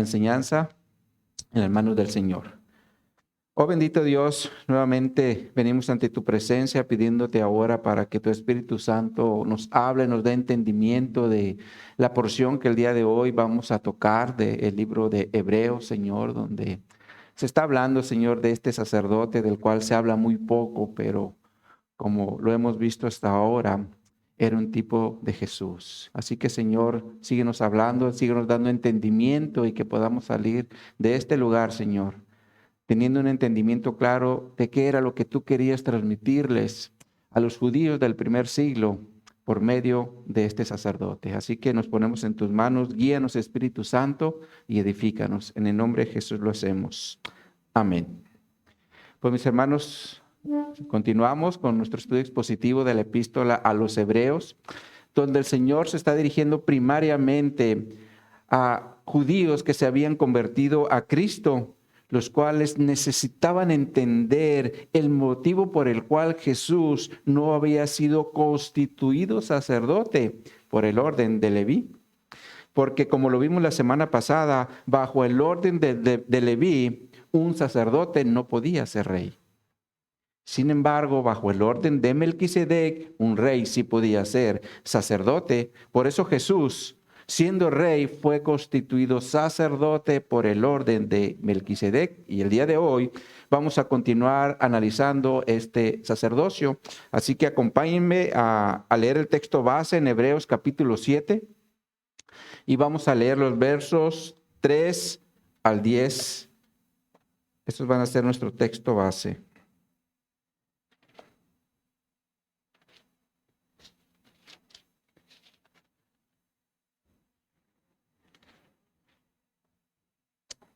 enseñanza en las manos del Señor. Oh bendito Dios, nuevamente venimos ante tu presencia pidiéndote ahora para que tu Espíritu Santo nos hable, nos dé entendimiento de la porción que el día de hoy vamos a tocar del libro de Hebreos, Señor, donde se está hablando, Señor, de este sacerdote del cual se habla muy poco, pero como lo hemos visto hasta ahora, era un tipo de Jesús. Así que, Señor, síguenos hablando, síguenos dando entendimiento y que podamos salir de este lugar, Señor, teniendo un entendimiento claro de qué era lo que tú querías transmitirles a los judíos del primer siglo por medio de este sacerdote. Así que nos ponemos en tus manos, guíanos, Espíritu Santo, y edifícanos. En el nombre de Jesús lo hacemos. Amén. Pues mis hermanos, continuamos con nuestro estudio expositivo de la epístola a los Hebreos, donde el Señor se está dirigiendo primariamente a judíos que se habían convertido a Cristo, los cuales necesitaban entender el motivo por el cual Jesús no había sido constituido sacerdote por el orden de Leví. Porque como lo vimos la semana pasada, bajo el orden de Leví, un sacerdote no podía ser rey. Sin embargo, bajo el orden de Melquisedec, un rey sí podía ser sacerdote. Por eso Jesús, siendo rey, fue constituido sacerdote por el orden de Melquisedec. Y el día de hoy vamos a continuar analizando este sacerdocio. Así que acompáñenme a leer el texto base en Hebreos capítulo 7. Y vamos a leer los versos 3 al 10. Estos van a ser nuestro texto base.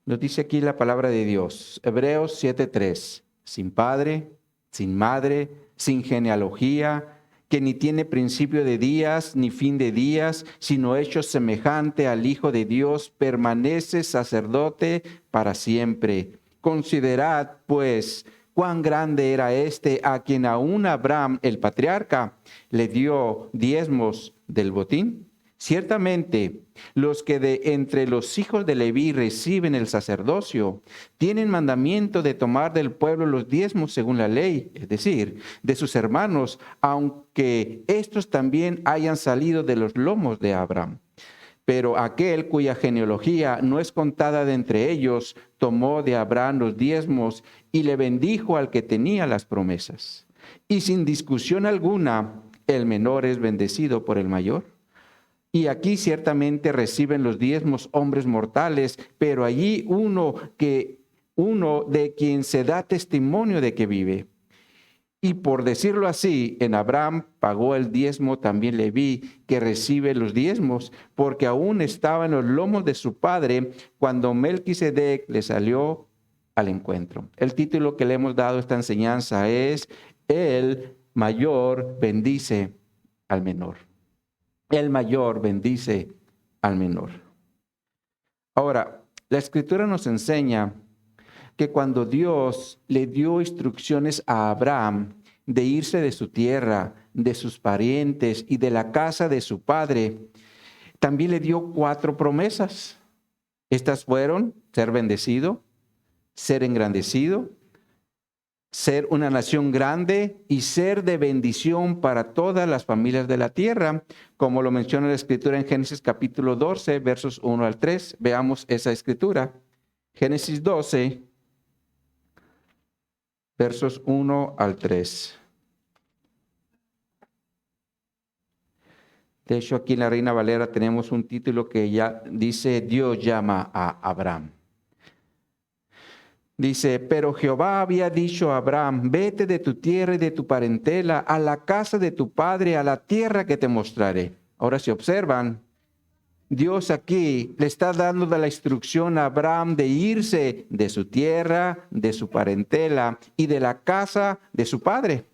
Nos dice aquí la palabra de Dios, Hebreos 7:3, sin padre, sin madre, sin genealogía, que ni tiene principio de días ni fin de días, sino hecho semejante al Hijo de Dios, permanece sacerdote para siempre. Considerad, pues, cuán grande era este a quien aún Abraham, el patriarca, le dio diezmos del botín. Ciertamente, los que de entre los hijos de Leví reciben el sacerdocio, tienen mandamiento de tomar del pueblo los diezmos según la ley, es decir, de sus hermanos, aunque estos también hayan salido de los lomos de Abraham. Pero aquel cuya genealogía no es contada de entre ellos, tomó de Abraham los diezmos y le bendijo al que tenía las promesas. Y sin discusión alguna, el menor es bendecido por el mayor. Y aquí ciertamente reciben los diezmos hombres mortales, pero allí uno de quien se da testimonio de que vive. Y por decirlo así, en Abraham pagó el diezmo también Leví, que recibe los diezmos, porque aún estaba en los lomos de su padre cuando Melquisedec le salió al encuentro. El título que le hemos dado a esta enseñanza es: El mayor bendice al menor. El mayor bendice al menor. Ahora, la Escritura nos enseña que cuando Dios le dio instrucciones a Abraham de irse de su tierra, de sus parientes y de la casa de su padre, también le dio 4 promesas. Estas fueron ser bendecido, ser engrandecido, ser una nación grande y ser de bendición para todas las familias de la tierra, como lo menciona la Escritura en Génesis capítulo 12, versos 1 al 3. Veamos esa Escritura. Génesis 12, versos 1 al 3. De hecho, aquí en la Reina Valera tenemos un título que ya dice: Dios llama a Abraham. Dice: pero Jehová había dicho a Abraham: vete de tu tierra y de tu parentela a la casa de tu padre, a la tierra que te mostraré. Ahora, si observan, Dios aquí le está dando la instrucción a Abraham de irse de su tierra, de su parentela y de la casa de su padre.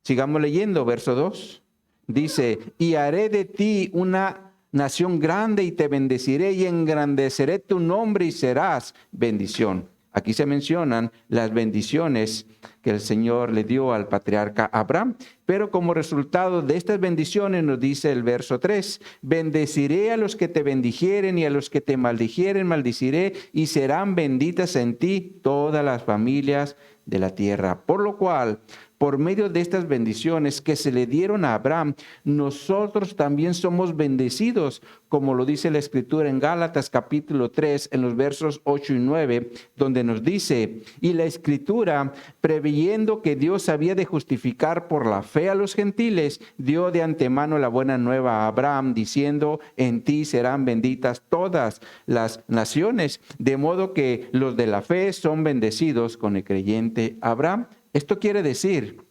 Sigamos leyendo, verso 2. Dice: y haré de ti una nación grande y te bendeciré y engrandeceré tu nombre y serás bendición. Aquí se mencionan las bendiciones que el Señor le dio al patriarca Abraham. Pero como resultado de estas bendiciones nos dice el verso 3, bendeciré a los que te bendijeren y a los que te maldijeren, maldiciré y serán benditas en ti todas las familias de la tierra. Por lo cual, por medio de estas bendiciones que se le dieron a Abraham, nosotros también somos bendecidos, como lo dice la Escritura en Gálatas capítulo 3, en los versos 8 y 9, donde nos dice, y la Escritura, preveyendo que Dios había de justificar por la fe a los gentiles, dio de antemano la buena nueva a Abraham, diciendo, en ti serán benditas todas las naciones, de modo que los de la fe son bendecidos con el creyente Abraham. Esto quiere decir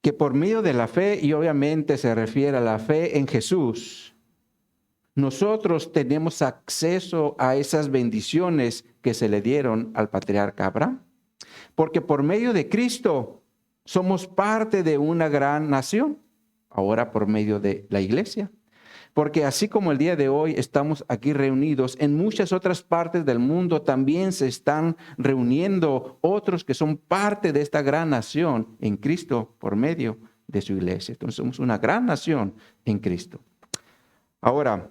que por medio de la fe, y obviamente se refiere a la fe en Jesús, nosotros tenemos acceso a esas bendiciones que se le dieron al patriarca Abraham. Porque por medio de Cristo somos parte de una gran nación, ahora por medio de la iglesia. Porque así como el día de hoy estamos aquí reunidos, en muchas otras partes del mundo también se están reuniendo otros que son parte de esta gran nación en Cristo por medio de su iglesia. Entonces somos una gran nación en Cristo. Ahora,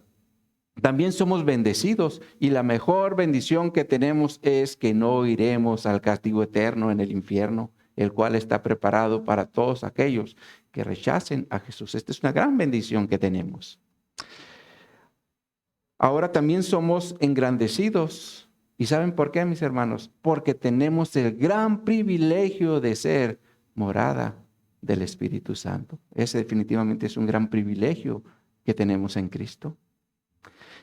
también somos bendecidos y la mejor bendición que tenemos es que no iremos al castigo eterno en el infierno, el cual está preparado para todos aquellos que rechacen a Jesús. Esta es una gran bendición que tenemos. Ahora también somos engrandecidos. ¿Y saben por qué, mis hermanos? Porque tenemos el gran privilegio de ser morada del Espíritu Santo. Ese definitivamente es un gran privilegio que tenemos en Cristo.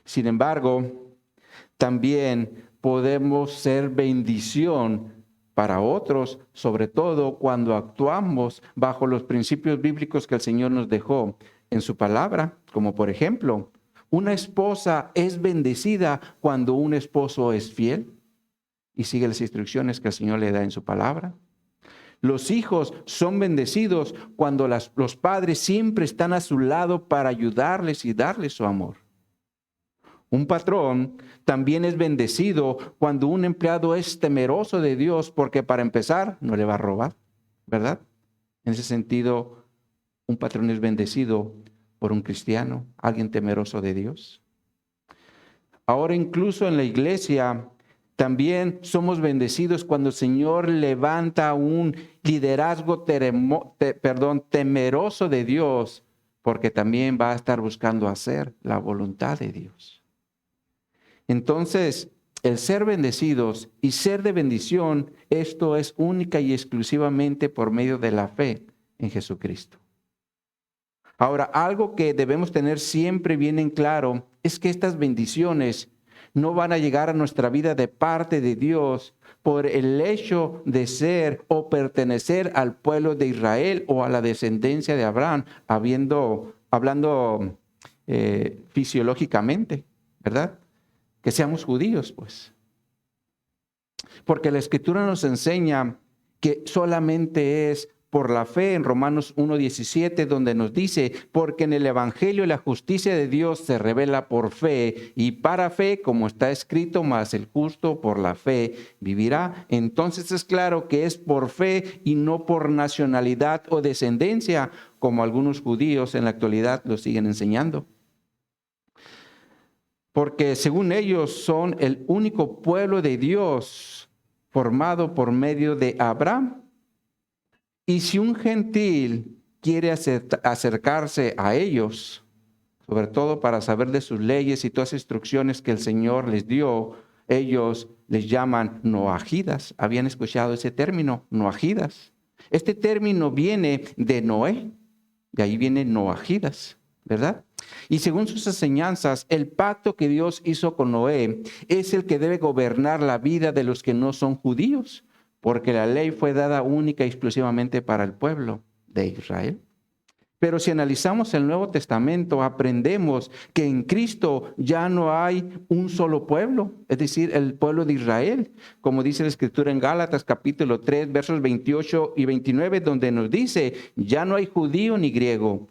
Sin embargo, también podemos ser bendición para otros, sobre todo cuando actuamos bajo los principios bíblicos que el Señor nos dejó en su palabra, como por ejemplo, una esposa es bendecida cuando un esposo es fiel y sigue las instrucciones que el Señor le da en su palabra. Los hijos son bendecidos cuando los padres siempre están a su lado para ayudarles y darles su amor. Un patrón también es bendecido cuando un empleado es temeroso de Dios, porque para empezar no le va a robar, ¿verdad? En ese sentido, un patrón es bendecido por un cristiano, alguien temeroso de Dios. Ahora incluso en la iglesia también somos bendecidos cuando el Señor levanta un liderazgo temeroso de Dios, porque también va a estar buscando hacer la voluntad de Dios. Entonces, el ser bendecidos y ser de bendición, esto es única y exclusivamente por medio de la fe en Jesucristo. Ahora, algo que debemos tener siempre bien en claro es que estas bendiciones no van a llegar a nuestra vida de parte de Dios por el hecho de ser o pertenecer al pueblo de Israel o a la descendencia de Abraham, hablando fisiológicamente, ¿verdad? Que seamos judíos, pues. Porque la Escritura nos enseña que solamente es por la fe en Romanos 1:17, donde nos dice, porque en el Evangelio la justicia de Dios se revela por fe, y para fe, como está escrito, mas el justo por la fe vivirá. Entonces es claro que es por fe y no por nacionalidad o descendencia, como algunos judíos en la actualidad lo siguen enseñando. Porque según ellos son el único pueblo de Dios formado por medio de Abraham. Y si un gentil quiere acercarse a ellos, sobre todo para saber de sus leyes y todas las instrucciones que el Señor les dio, ellos les llaman noajidas. ¿Habían escuchado ese término? Noajidas. Este término viene de Noé, de ahí viene noajidas, ¿verdad? Y según sus enseñanzas, el pacto que Dios hizo con Noé es el que debe gobernar la vida de los que no son judíos, porque la ley fue dada única y exclusivamente para el pueblo de Israel. Pero si analizamos el Nuevo Testamento, aprendemos que en Cristo ya no hay un solo pueblo, es decir, el pueblo de Israel, como dice la Escritura en Gálatas capítulo 3, versos 28 y 29, donde nos dice, ya no hay judío ni griego,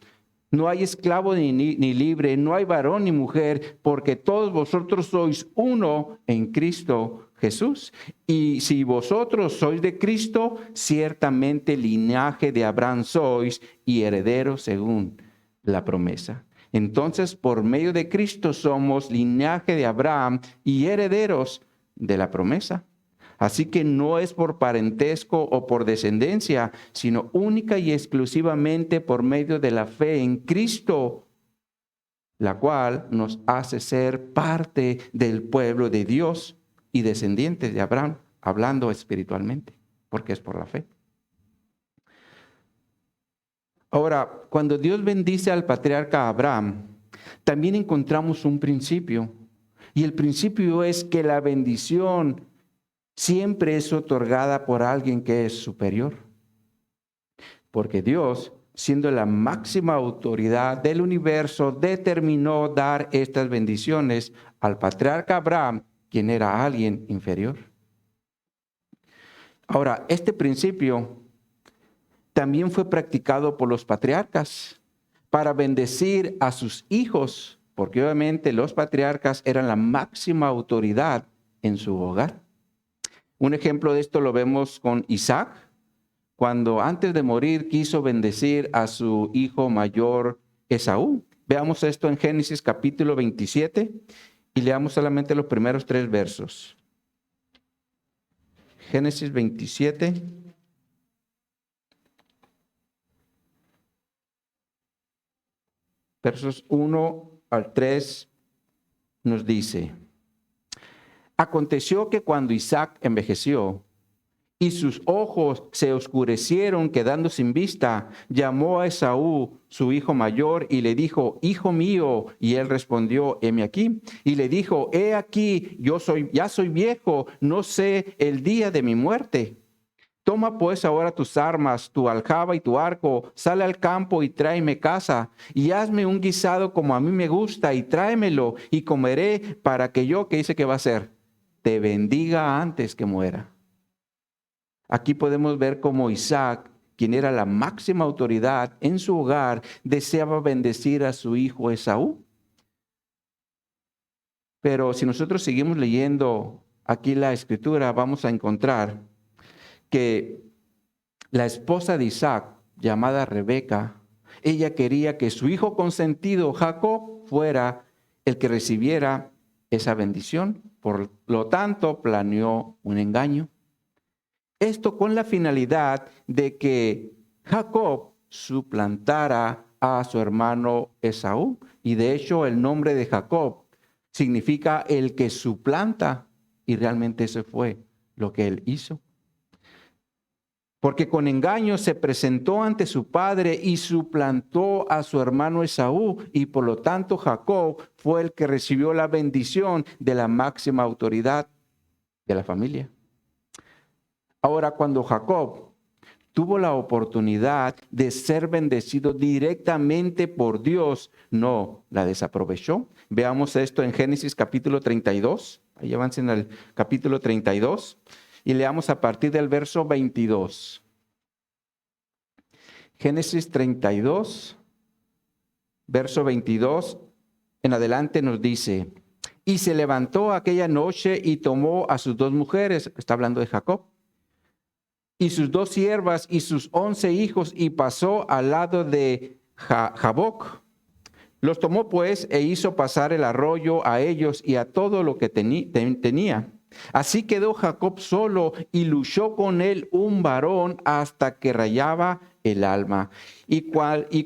No hay esclavo ni libre, no hay varón ni mujer, porque todos vosotros sois uno en Cristo Jesús. Y si vosotros sois de Cristo, ciertamente linaje de Abraham sois y herederos según la promesa. Entonces, por medio de Cristo somos linaje de Abraham y herederos de la promesa. Así que no es por parentesco o por descendencia, sino única y exclusivamente por medio de la fe en Cristo, la cual nos hace ser parte del pueblo de Dios y descendientes de Abraham, hablando espiritualmente, porque es por la fe. Ahora, cuando Dios bendice al patriarca Abraham, también encontramos un principio. Y el principio es que la bendición siempre es otorgada por alguien que es superior. Porque Dios, siendo la máxima autoridad del universo, determinó dar estas bendiciones al patriarca Abraham, quien era alguien inferior. Ahora, este principio también fue practicado por los patriarcas para bendecir a sus hijos, porque obviamente los patriarcas eran la máxima autoridad en su hogar. Un ejemplo de esto lo vemos con Isaac, cuando antes de morir quiso bendecir a su hijo mayor Esaú. Veamos esto en Génesis capítulo 27 y leamos solamente los primeros 3 versos. Génesis 27. Versos 1 al 3 nos dice: Aconteció que cuando Isaac envejeció y sus ojos se oscurecieron quedando sin vista, llamó a Esaú, su hijo mayor, y le dijo: Hijo mío. Y él respondió: heme aquí. Y le dijo: he aquí, ya soy viejo, no sé el día de mi muerte. Toma pues ahora tus armas, tu aljaba y tu arco, sale al campo y tráeme caza, y hazme un guisado como a mí me gusta, y tráemelo, y comeré, para que yo, ¿qué dice que va a hacer? Te bendiga antes que muera. Aquí podemos ver cómo Isaac, quien era la máxima autoridad en su hogar, deseaba bendecir a su hijo Esaú. Pero si nosotros seguimos leyendo aquí la escritura, vamos a encontrar que la esposa de Isaac, llamada Rebeca, ella quería que su hijo consentido, Jacob, fuera el que recibiera esa bendición. Por lo tanto, planeó un engaño. Esto con la finalidad de que Jacob suplantara a su hermano Esaú. Y de hecho, el nombre de Jacob significa el que suplanta. Y realmente eso fue lo que él hizo. Porque con engaño se presentó ante su padre y suplantó a su hermano Esaú, y por lo tanto Jacob fue el que recibió la bendición de la máxima autoridad de la familia. Ahora, cuando Jacob tuvo la oportunidad de ser bendecido directamente por Dios, no la desaprovechó. Veamos esto en Génesis capítulo 32. Ahí avancen al capítulo 32. Y leamos a partir del verso 22. Génesis 32, verso 22, en adelante nos dice: y se levantó aquella noche y tomó a sus 2 mujeres, está hablando de Jacob, y sus 2 siervas y sus 11 hijos, y pasó al lado de Jaboc. Los tomó pues e hizo pasar el arroyo a ellos y a todo lo que tenía. Así quedó Jacob solo y luchó con él un varón hasta que rayaba el alma. Y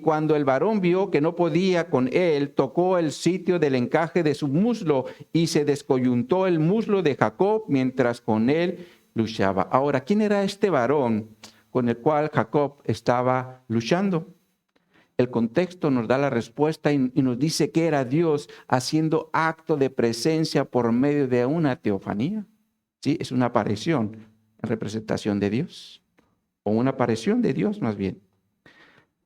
cuando el varón vio que no podía con él, tocó el sitio del encaje de su muslo y se descoyuntó el muslo de Jacob mientras con él luchaba. Ahora, ¿quién era este varón con el cual Jacob estaba luchando? El contexto nos da la respuesta y nos dice que era Dios haciendo acto de presencia por medio de una teofanía. Sí, es una aparición en representación de Dios, o una aparición de Dios más bien.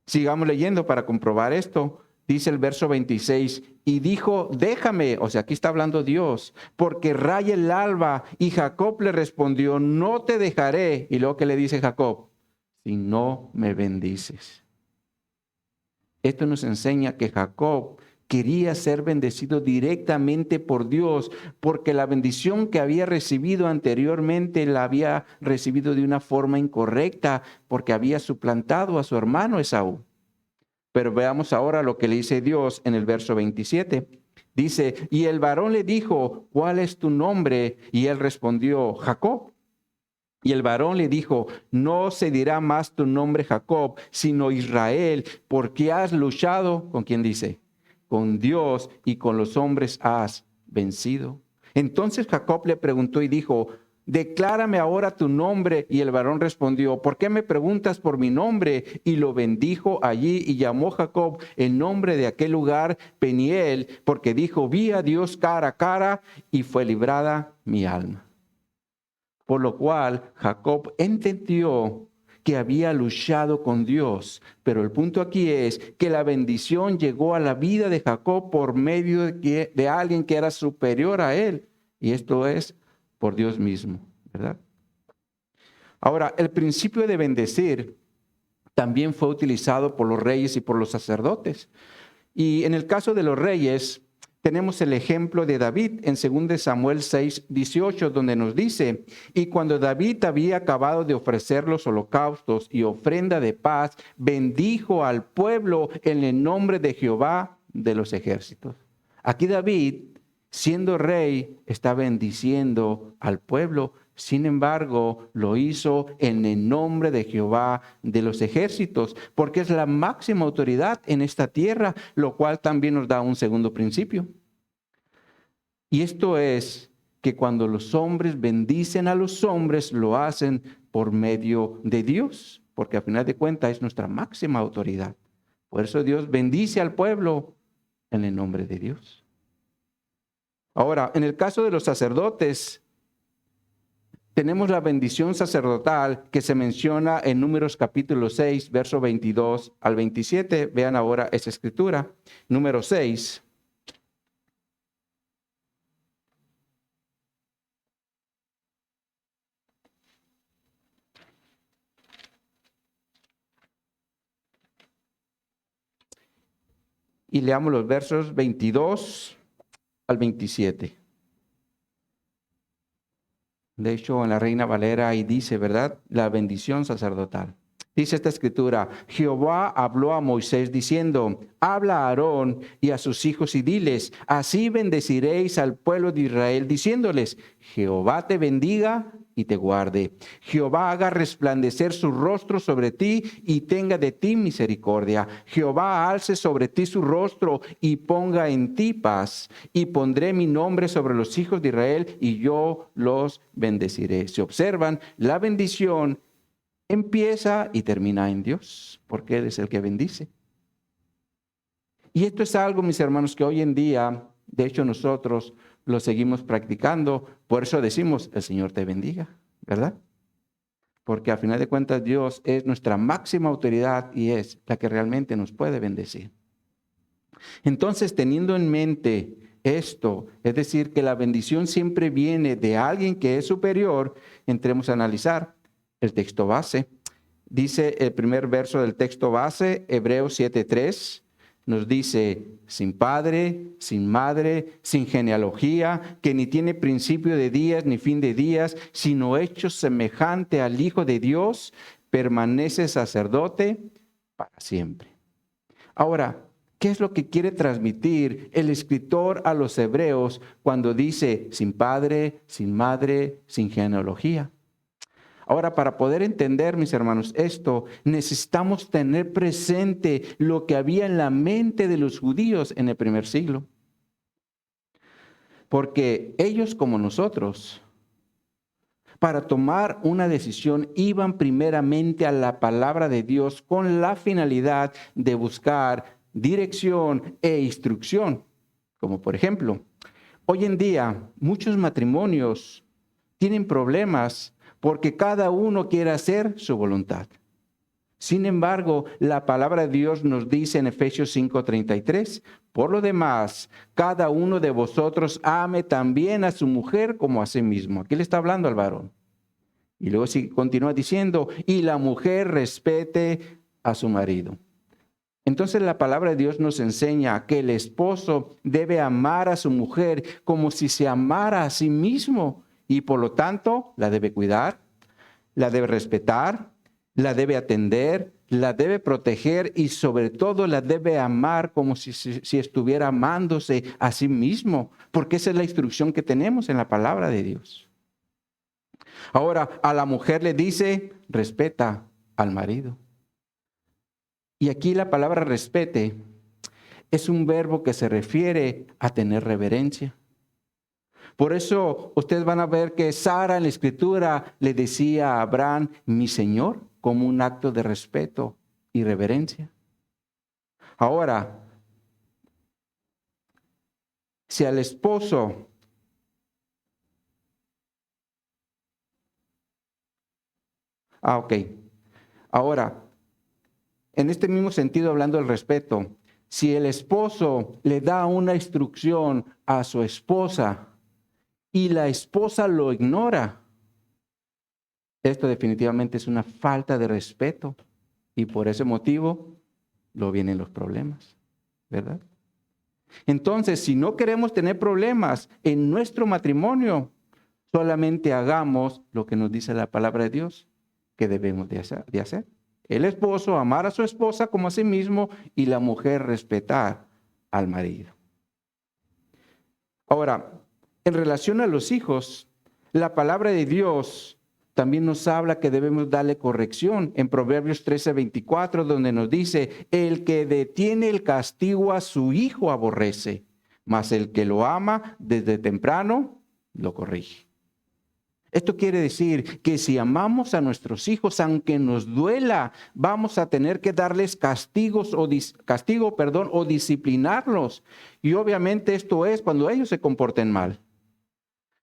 Sigamos leyendo para comprobar esto. Dice el verso 26, y dijo: déjame, o sea, aquí está hablando Dios, porque raya el alba. Y Jacob le respondió: no te dejaré. Y luego, ¿qué le dice Jacob? Si no me bendices. Esto nos enseña que Jacob quería ser bendecido directamente por Dios, porque la bendición que había recibido anteriormente la había recibido de una forma incorrecta, porque había suplantado a su hermano Esaú. Pero veamos ahora lo que le dice Dios en el verso 27. Dice, y el varón le dijo, ¿cuál es tu nombre? Y él respondió, Jacob. Y el varón le dijo, no se dirá más tu nombre Jacob, sino Israel, porque has luchado, ¿con quién dice? Con Dios y con los hombres has vencido. Entonces Jacob le preguntó y dijo, declárame ahora tu nombre. Y el varón respondió, ¿por qué me preguntas por mi nombre? Y lo bendijo allí y llamó Jacob el nombre de aquel lugar Peniel, porque dijo, vi a Dios cara a cara y fue librada mi alma. Por lo cual Jacob entendió que había luchado con Dios. Pero el punto aquí es que la bendición llegó a la vida de Jacob por medio de alguien que era superior a él. Y esto es por Dios mismo, ¿verdad? Ahora, el principio de bendecir también fue utilizado por los reyes y por los sacerdotes. Y en el caso de los reyes, tenemos el ejemplo de David en 2 Samuel 6:18, donde nos dice, y cuando David había acabado de ofrecer los holocaustos y ofrenda de paz, bendijo al pueblo en el nombre de Jehová de los ejércitos. Aquí David, siendo rey, está bendiciendo al pueblo. Sin embargo, lo hizo en el nombre de Jehová de los ejércitos, porque es la máxima autoridad en esta tierra, lo cual también nos da un segundo principio. Y esto es que cuando los hombres bendicen a los hombres, lo hacen por medio de Dios, porque a final de cuentas es nuestra máxima autoridad. Por eso Dios bendice al pueblo en el nombre de Dios. Ahora, en el caso de los sacerdotes, tenemos la bendición sacerdotal que se menciona en Números capítulo 6, verso 22 al 27. Vean ahora esa escritura. Número 6. Y leamos los versos 22 al 27. De hecho, en la Reina Valera ahí dice, ¿verdad? La bendición sacerdotal. Dice esta escritura, Jehová habló a Moisés diciendo, habla a Aarón y a sus hijos y diles, así bendeciréis al pueblo de Israel, diciéndoles, Jehová te bendiga y te guarde. Jehová haga resplandecer su rostro sobre ti y tenga de ti misericordia. Jehová alce sobre ti su rostro y ponga en ti paz. Y pondré mi nombre sobre los hijos de Israel y yo los bendeciré. Se observan, la bendición empieza y termina en Dios, porque Él es el que bendice. Y esto es algo, mis hermanos, que hoy en día, de hecho nosotros lo seguimos practicando. Por eso decimos, el Señor te bendiga, ¿verdad? Porque a final de cuentas Dios es nuestra máxima autoridad y es la que realmente nos puede bendecir. Entonces, teniendo en mente esto, es decir, que la bendición siempre viene de alguien que es superior, entremos a analizar el texto base. Dice el primer verso del texto base, Hebreos 7:3, nos dice, sin padre, sin madre, sin genealogía, que ni tiene principio de días ni fin de días, sino hecho semejante al Hijo de Dios, permanece sacerdote para siempre. Ahora, ¿qué es lo que quiere transmitir el escritor a los hebreos cuando dice sin padre, sin madre, sin genealogía? Ahora, para poder entender, mis hermanos, esto, necesitamos tener presente lo que había en la mente de los judíos en el primer siglo. Porque ellos, como nosotros, para tomar una decisión, iban primeramente a la palabra de Dios con la finalidad de buscar dirección e instrucción. Como por ejemplo, hoy en día muchos matrimonios tienen problemas porque cada uno quiere hacer su voluntad. Sin embargo, la palabra de Dios nos dice en Efesios 5:33, por lo demás, cada uno de vosotros ame también a su mujer como a sí mismo. Aquí le está hablando al varón. Y luego continúa diciendo, y la mujer respete a su marido. Entonces la palabra de Dios nos enseña que el esposo debe amar a su mujer como si se amara a sí mismo y por lo tanto la debe cuidar, la debe respetar, la debe atender, la debe proteger y sobre todo la debe amar como si estuviera amándose a sí mismo, porque esa es la instrucción que tenemos en la palabra de Dios. Ahora, a la mujer le dice, respeta al marido. Y aquí la palabra respete es un verbo que se refiere a tener reverencia. Por eso ustedes van a ver que Sara en la escritura le decía a Abraham, mi señor, como un acto de respeto y reverencia. Ahora, si al esposo ok. Ahora, en este mismo sentido, hablando del respeto, si el esposo le da una instrucción a su esposa y la esposa lo ignora, esto definitivamente es una falta de respeto y por ese motivo lo vienen los problemas, ¿verdad? Entonces, si no queremos tener problemas en nuestro matrimonio, solamente hagamos lo que nos dice la palabra de Dios que debemos de hacer. El esposo amar a su esposa como a sí mismo y la mujer respetar al marido. Ahora, en relación a los hijos, la palabra de Dios también nos habla que debemos darle corrección. En Proverbios 13:24, donde nos dice, el que detiene el castigo a su hijo aborrece, mas el que lo ama desde temprano lo corrige. Esto quiere decir que si amamos a nuestros hijos, aunque nos duela, vamos a tener que darles castigo, o disciplinarlos. Y obviamente esto es cuando ellos se comporten mal.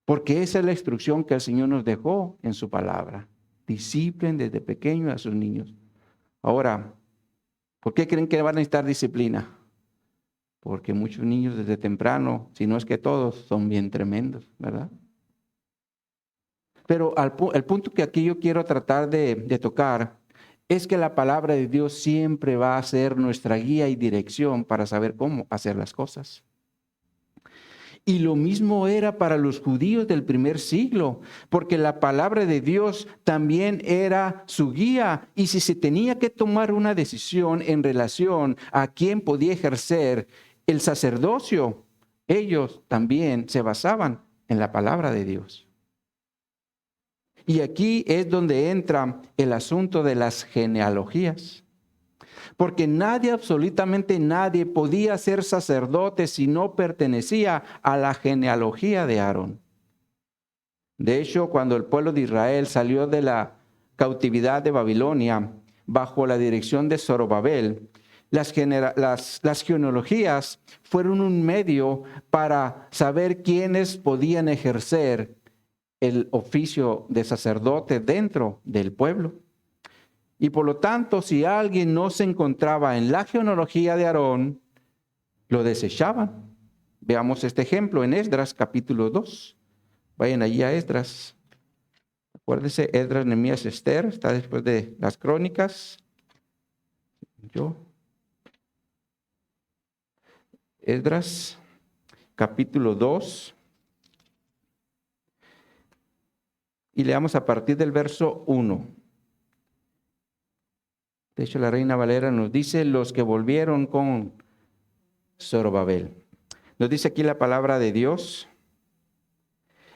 Porque esa es la instrucción que el Señor nos dejó en su palabra. Disciplinen desde pequeños a sus niños. Ahora, ¿por qué creen que van a necesitar disciplina? Porque muchos niños desde temprano, si no es que todos, son bien tremendos, ¿verdad? Pero el punto que aquí yo quiero tratar de tocar es que la palabra de Dios siempre va a ser nuestra guía y dirección para saber cómo hacer las cosas. Y lo mismo era para los judíos del primer siglo, porque la palabra de Dios también era su guía. Y si se tenía que tomar una decisión en relación a quién podía ejercer el sacerdocio, ellos también se basaban en la palabra de Dios. Y aquí es donde entra el asunto de las genealogías. Porque nadie, absolutamente nadie, podía ser sacerdote si no pertenecía a la genealogía de Aarón. De hecho, cuando el pueblo de Israel salió de la cautividad de Babilonia bajo la dirección de Zorobabel, las genealogías fueron un medio para saber quiénes podían ejercer el oficio de sacerdote dentro del pueblo. Y por lo tanto, si alguien no se encontraba en la genealogía de Aarón, lo desechaban. Veamos este ejemplo en Esdras capítulo 2. Vayan allí a Esdras. Acuérdense, Esdras, Nehemías, Esther, está después de las crónicas. Esdras capítulo 2. Y leamos a partir del verso 1. De hecho, la Reina Valera nos dice los que volvieron con Zorobabel. Nos dice aquí la palabra de Dios.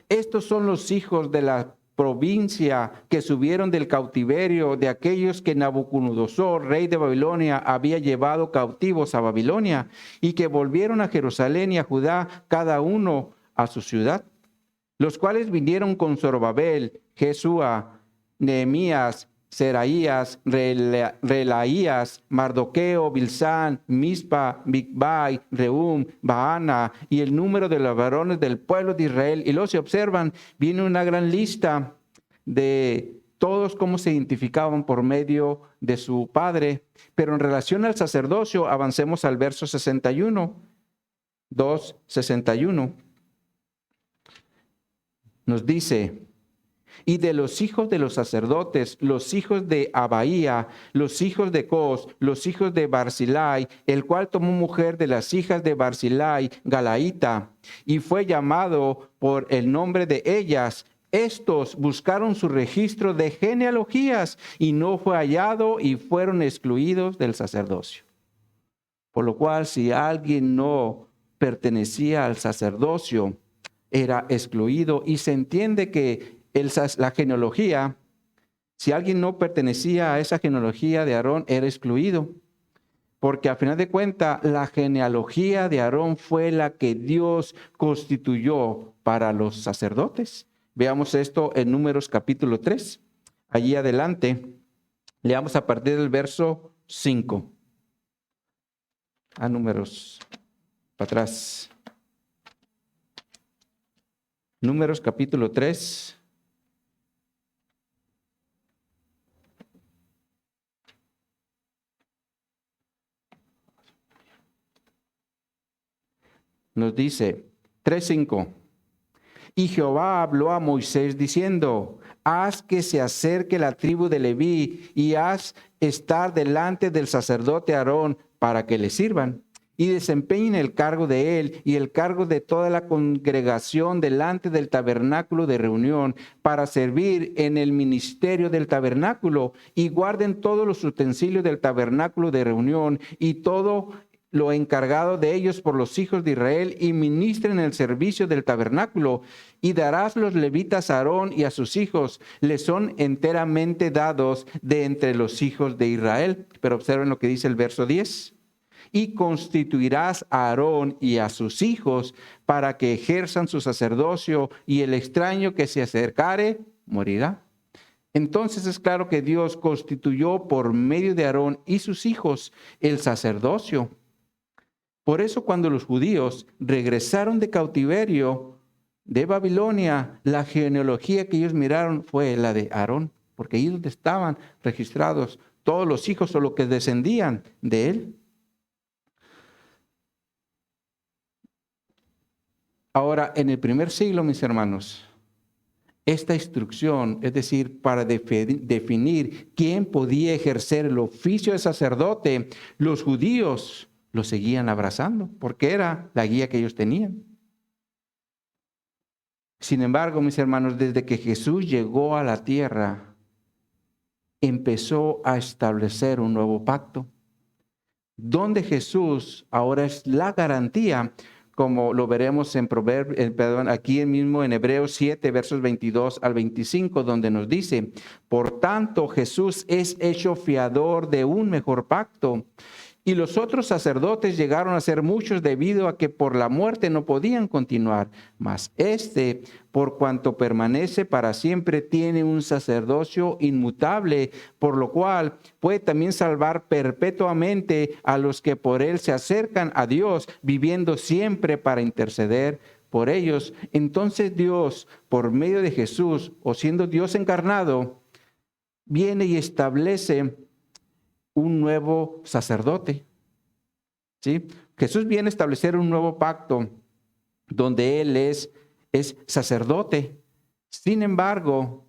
Estos son los hijos de la provincia que subieron del cautiverio de aquellos que Nabucodonosor, rey de Babilonia, había llevado cautivos a Babilonia y que volvieron a Jerusalén y a Judá, cada uno a su ciudad. Los cuales vinieron con Zorobabel, Jesúa, Nehemías, Seraías, Relaías, Mardoqueo, Bilsán, Mispa, Bigbai, Reum, Baana y el número de los varones del pueblo de Israel. Y luego se observan, viene una gran lista de todos cómo se identificaban por medio de su padre. Pero en relación al sacerdocio, avancemos al verso 61, 2:61. Nos dice, Y de los hijos de los sacerdotes, los hijos de Abaía, los hijos de Cos, los hijos de Barzilai, el cual tomó mujer de las hijas de Barzilai, Galaíta, y fue llamado por el nombre de ellas. Estos buscaron su registro de genealogías y no fue hallado y fueron excluidos del sacerdocio. Por lo cual, si alguien no pertenecía al sacerdocio, era excluido, y se entiende que la genealogía, si alguien no pertenecía a esa genealogía de Aarón, era excluido, porque al final de cuentas la genealogía de Aarón fue la que Dios constituyó para los sacerdotes. Veamos esto en Números capítulo 3. Allí adelante, leamos a partir del verso 5. A Números, para atrás. Números capítulo 3. Nos dice 3:5. Y Jehová habló a Moisés diciendo: haz que se acerque la tribu de Leví y haz estar delante del sacerdote Aarón para que le sirvan y desempeñen el cargo de él y el cargo de toda la congregación delante del tabernáculo de reunión para servir en el ministerio del tabernáculo, y guarden todos los utensilios del tabernáculo de reunión y todo lo encargado de ellos por los hijos de Israel, y ministren el servicio del tabernáculo. Y darás los levitas a Aarón y a sus hijos, les son enteramente dados de entre los hijos de Israel. Pero observen lo que dice el verso 10. Y constituirás a Aarón y a sus hijos para que ejerzan su sacerdocio, y el extraño que se acercare morirá. Entonces es claro que Dios constituyó por medio de Aarón y sus hijos el sacerdocio. Por eso cuando los judíos regresaron de cautiverio de Babilonia, la genealogía que ellos miraron fue la de Aarón, porque ahí donde estaban registrados todos los hijos o los que descendían de él. Ahora, en el primer siglo, mis hermanos, esta instrucción, es decir, para definir quién podía ejercer el oficio de sacerdote, los judíos lo seguían abrazando, porque era la guía que ellos tenían. Sin embargo, mis hermanos, desde que Jesús llegó a la tierra, empezó a establecer un nuevo pacto, donde Jesús ahora es la garantía, como lo veremos aquí mismo en Hebreos 7, versos 22 al 25, donde nos dice: por tanto, Jesús es hecho fiador de un mejor pacto. Y los otros sacerdotes llegaron a ser muchos debido a que por la muerte no podían continuar. Mas este, por cuanto permanece para siempre, tiene un sacerdocio inmutable, por lo cual puede también salvar perpetuamente a los que por él se acercan a Dios, viviendo siempre para interceder por ellos. Entonces Dios, por medio de Jesús, o siendo Dios encarnado, viene y establece un nuevo sacerdote. ¿Sí? Jesús viene a establecer un nuevo pacto donde Él es sacerdote. Sin embargo,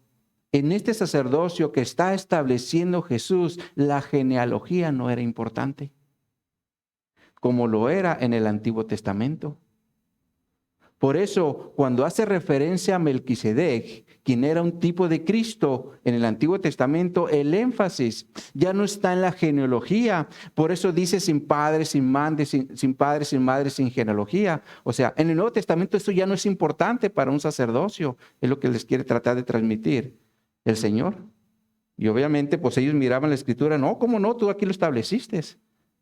en este sacerdocio que está estableciendo Jesús, la genealogía no era importante, como lo era en el Antiguo Testamento. Por eso, cuando hace referencia a Melquisedec, quien era un tipo de Cristo en el Antiguo Testamento, el énfasis ya no está en la genealogía. Por eso dice sin padre, sin madre, sin padre, sin madre, sin genealogía. O sea, en el Nuevo Testamento esto ya no es importante para un sacerdocio. Es lo que les quiere tratar de transmitir el Señor. Y obviamente, pues ellos miraban la Escritura. No, ¿cómo no? Tú aquí lo estableciste.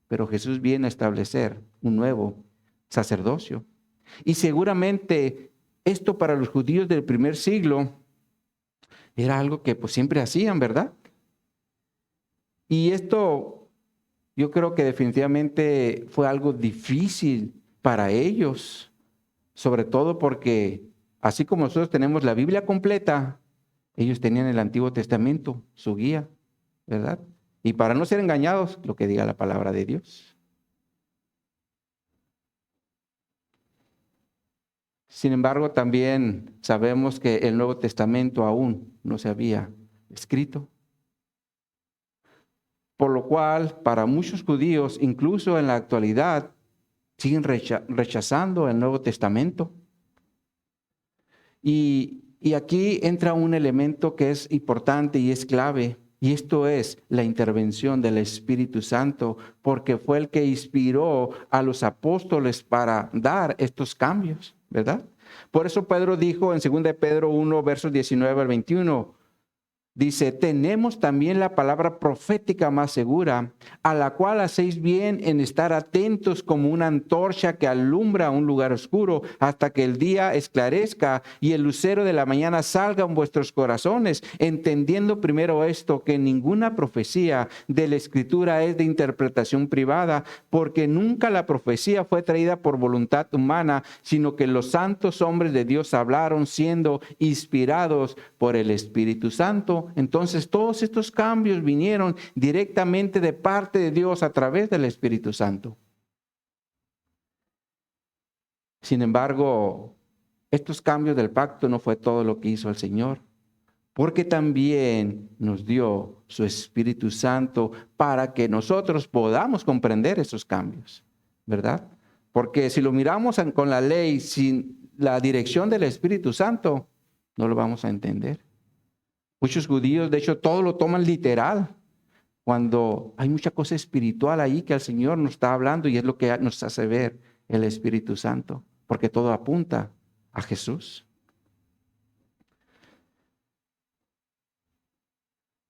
Pero Jesús viene a establecer un nuevo sacerdocio. Y seguramente esto para los judíos del primer siglo era algo que pues siempre hacían, ¿verdad? Y esto yo creo que definitivamente fue algo difícil para ellos, sobre todo porque así como nosotros tenemos la Biblia completa, ellos tenían el Antiguo Testamento, su guía, ¿verdad? Y para no ser engañados, lo que diga la palabra de Dios. Sin embargo, también sabemos que el Nuevo Testamento aún no se había escrito. Por lo cual, para muchos judíos, incluso en la actualidad, siguen rechazando el Nuevo Testamento. Y aquí entra un elemento que es importante y es clave, y esto es la intervención del Espíritu Santo, porque fue el que inspiró a los apóstoles para dar estos cambios, ¿verdad? Por eso Pedro dijo en 2 de Pedro 1, versos 19 al 21, dice, tenemos también la palabra profética más segura, a la cual hacéis bien en estar atentos como una antorcha que alumbra un lugar oscuro hasta que el día esclarezca y el lucero de la mañana salga en vuestros corazones, entendiendo primero esto, que ninguna profecía de la Escritura es de interpretación privada, porque nunca la profecía fue traída por voluntad humana, sino que los santos hombres de Dios hablaron siendo inspirados por el Espíritu Santo. Entonces todos estos cambios vinieron directamente de parte de Dios a través del Espíritu Santo. Sin embargo, estos cambios del pacto no fue todo lo que hizo el Señor, porque también nos dio su Espíritu Santo para que nosotros podamos comprender esos cambios, ¿verdad? Porque si lo miramos con la ley sin la dirección del Espíritu Santo, no lo vamos a entender. Muchos judíos, de hecho, todo lo toman literal, cuando hay mucha cosa espiritual ahí que el Señor nos está hablando y es lo que nos hace ver el Espíritu Santo, porque todo apunta a Jesús.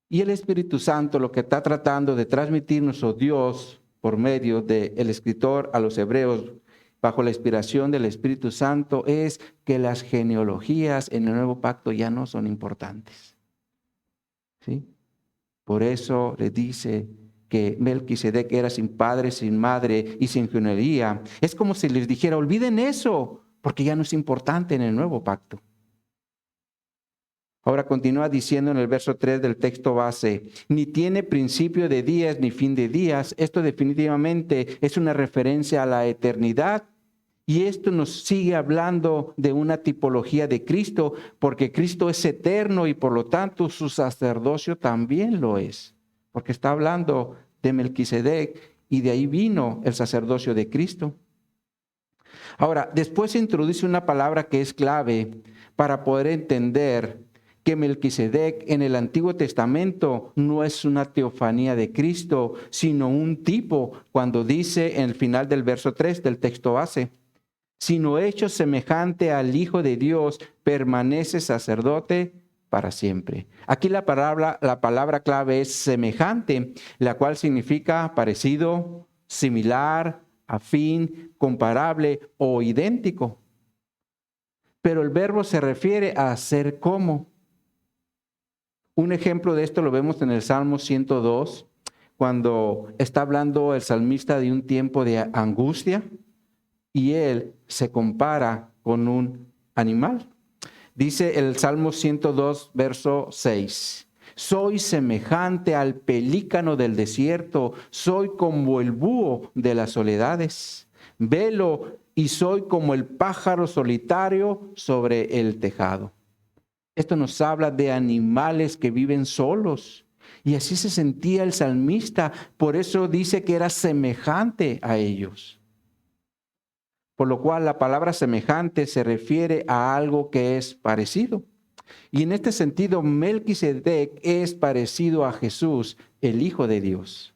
Y el Espíritu Santo lo que está tratando de transmitirnos a Dios por medio del escritor a los hebreos, bajo la inspiración del Espíritu Santo, es que las genealogías en el nuevo pacto ya no son importantes. ¿Sí? Por eso le dice que Melquisedec era sin padre, sin madre y sin genealogía. Es como si les dijera, olviden eso, porque ya no es importante en el nuevo pacto. Ahora continúa diciendo en el verso 3 del texto base, ni tiene principio de días ni fin de días. Esto definitivamente es una referencia a la eternidad. Y esto nos sigue hablando de una tipología de Cristo, porque Cristo es eterno y por lo tanto su sacerdocio también lo es. Porque está hablando de Melquisedec y de ahí vino el sacerdocio de Cristo. Ahora, después se introduce una palabra que es clave para poder entender que Melquisedec en el Antiguo Testamento no es una teofanía de Cristo, sino un tipo, cuando dice en el final del verso 3 del texto base, sino hecho semejante al Hijo de Dios, permanece sacerdote para siempre. Aquí la palabra clave es semejante, la cual significa parecido, similar, afín, comparable o idéntico. Pero el verbo se refiere a ser como. Un ejemplo de esto lo vemos en el Salmo 102, cuando está hablando el salmista de un tiempo de angustia, y él se compara con un animal. Dice el Salmo 102, verso 6. Soy semejante al pelícano del desierto, soy como el búho de las soledades. Velo y soy como el pájaro solitario sobre el tejado. Esto nos habla de animales que viven solos. Y así se sentía el salmista, por eso dice que era semejante a ellos. Por lo cual la palabra semejante se refiere a algo que es parecido. Y en este sentido, Melquisedec es parecido a Jesús, el Hijo de Dios.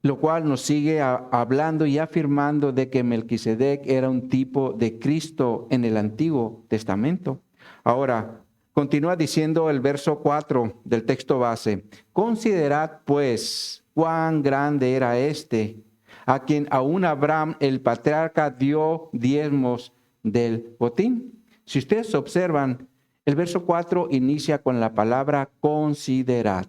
Lo cual nos sigue hablando y afirmando de que Melquisedec era un tipo de Cristo en el Antiguo Testamento. Ahora, continúa diciendo el verso 4 del texto base. Considerad pues cuán grande era este, a quien aún Abraham, el patriarca, dio diezmos del botín. Si ustedes observan, el verso 4 inicia con la palabra considerad.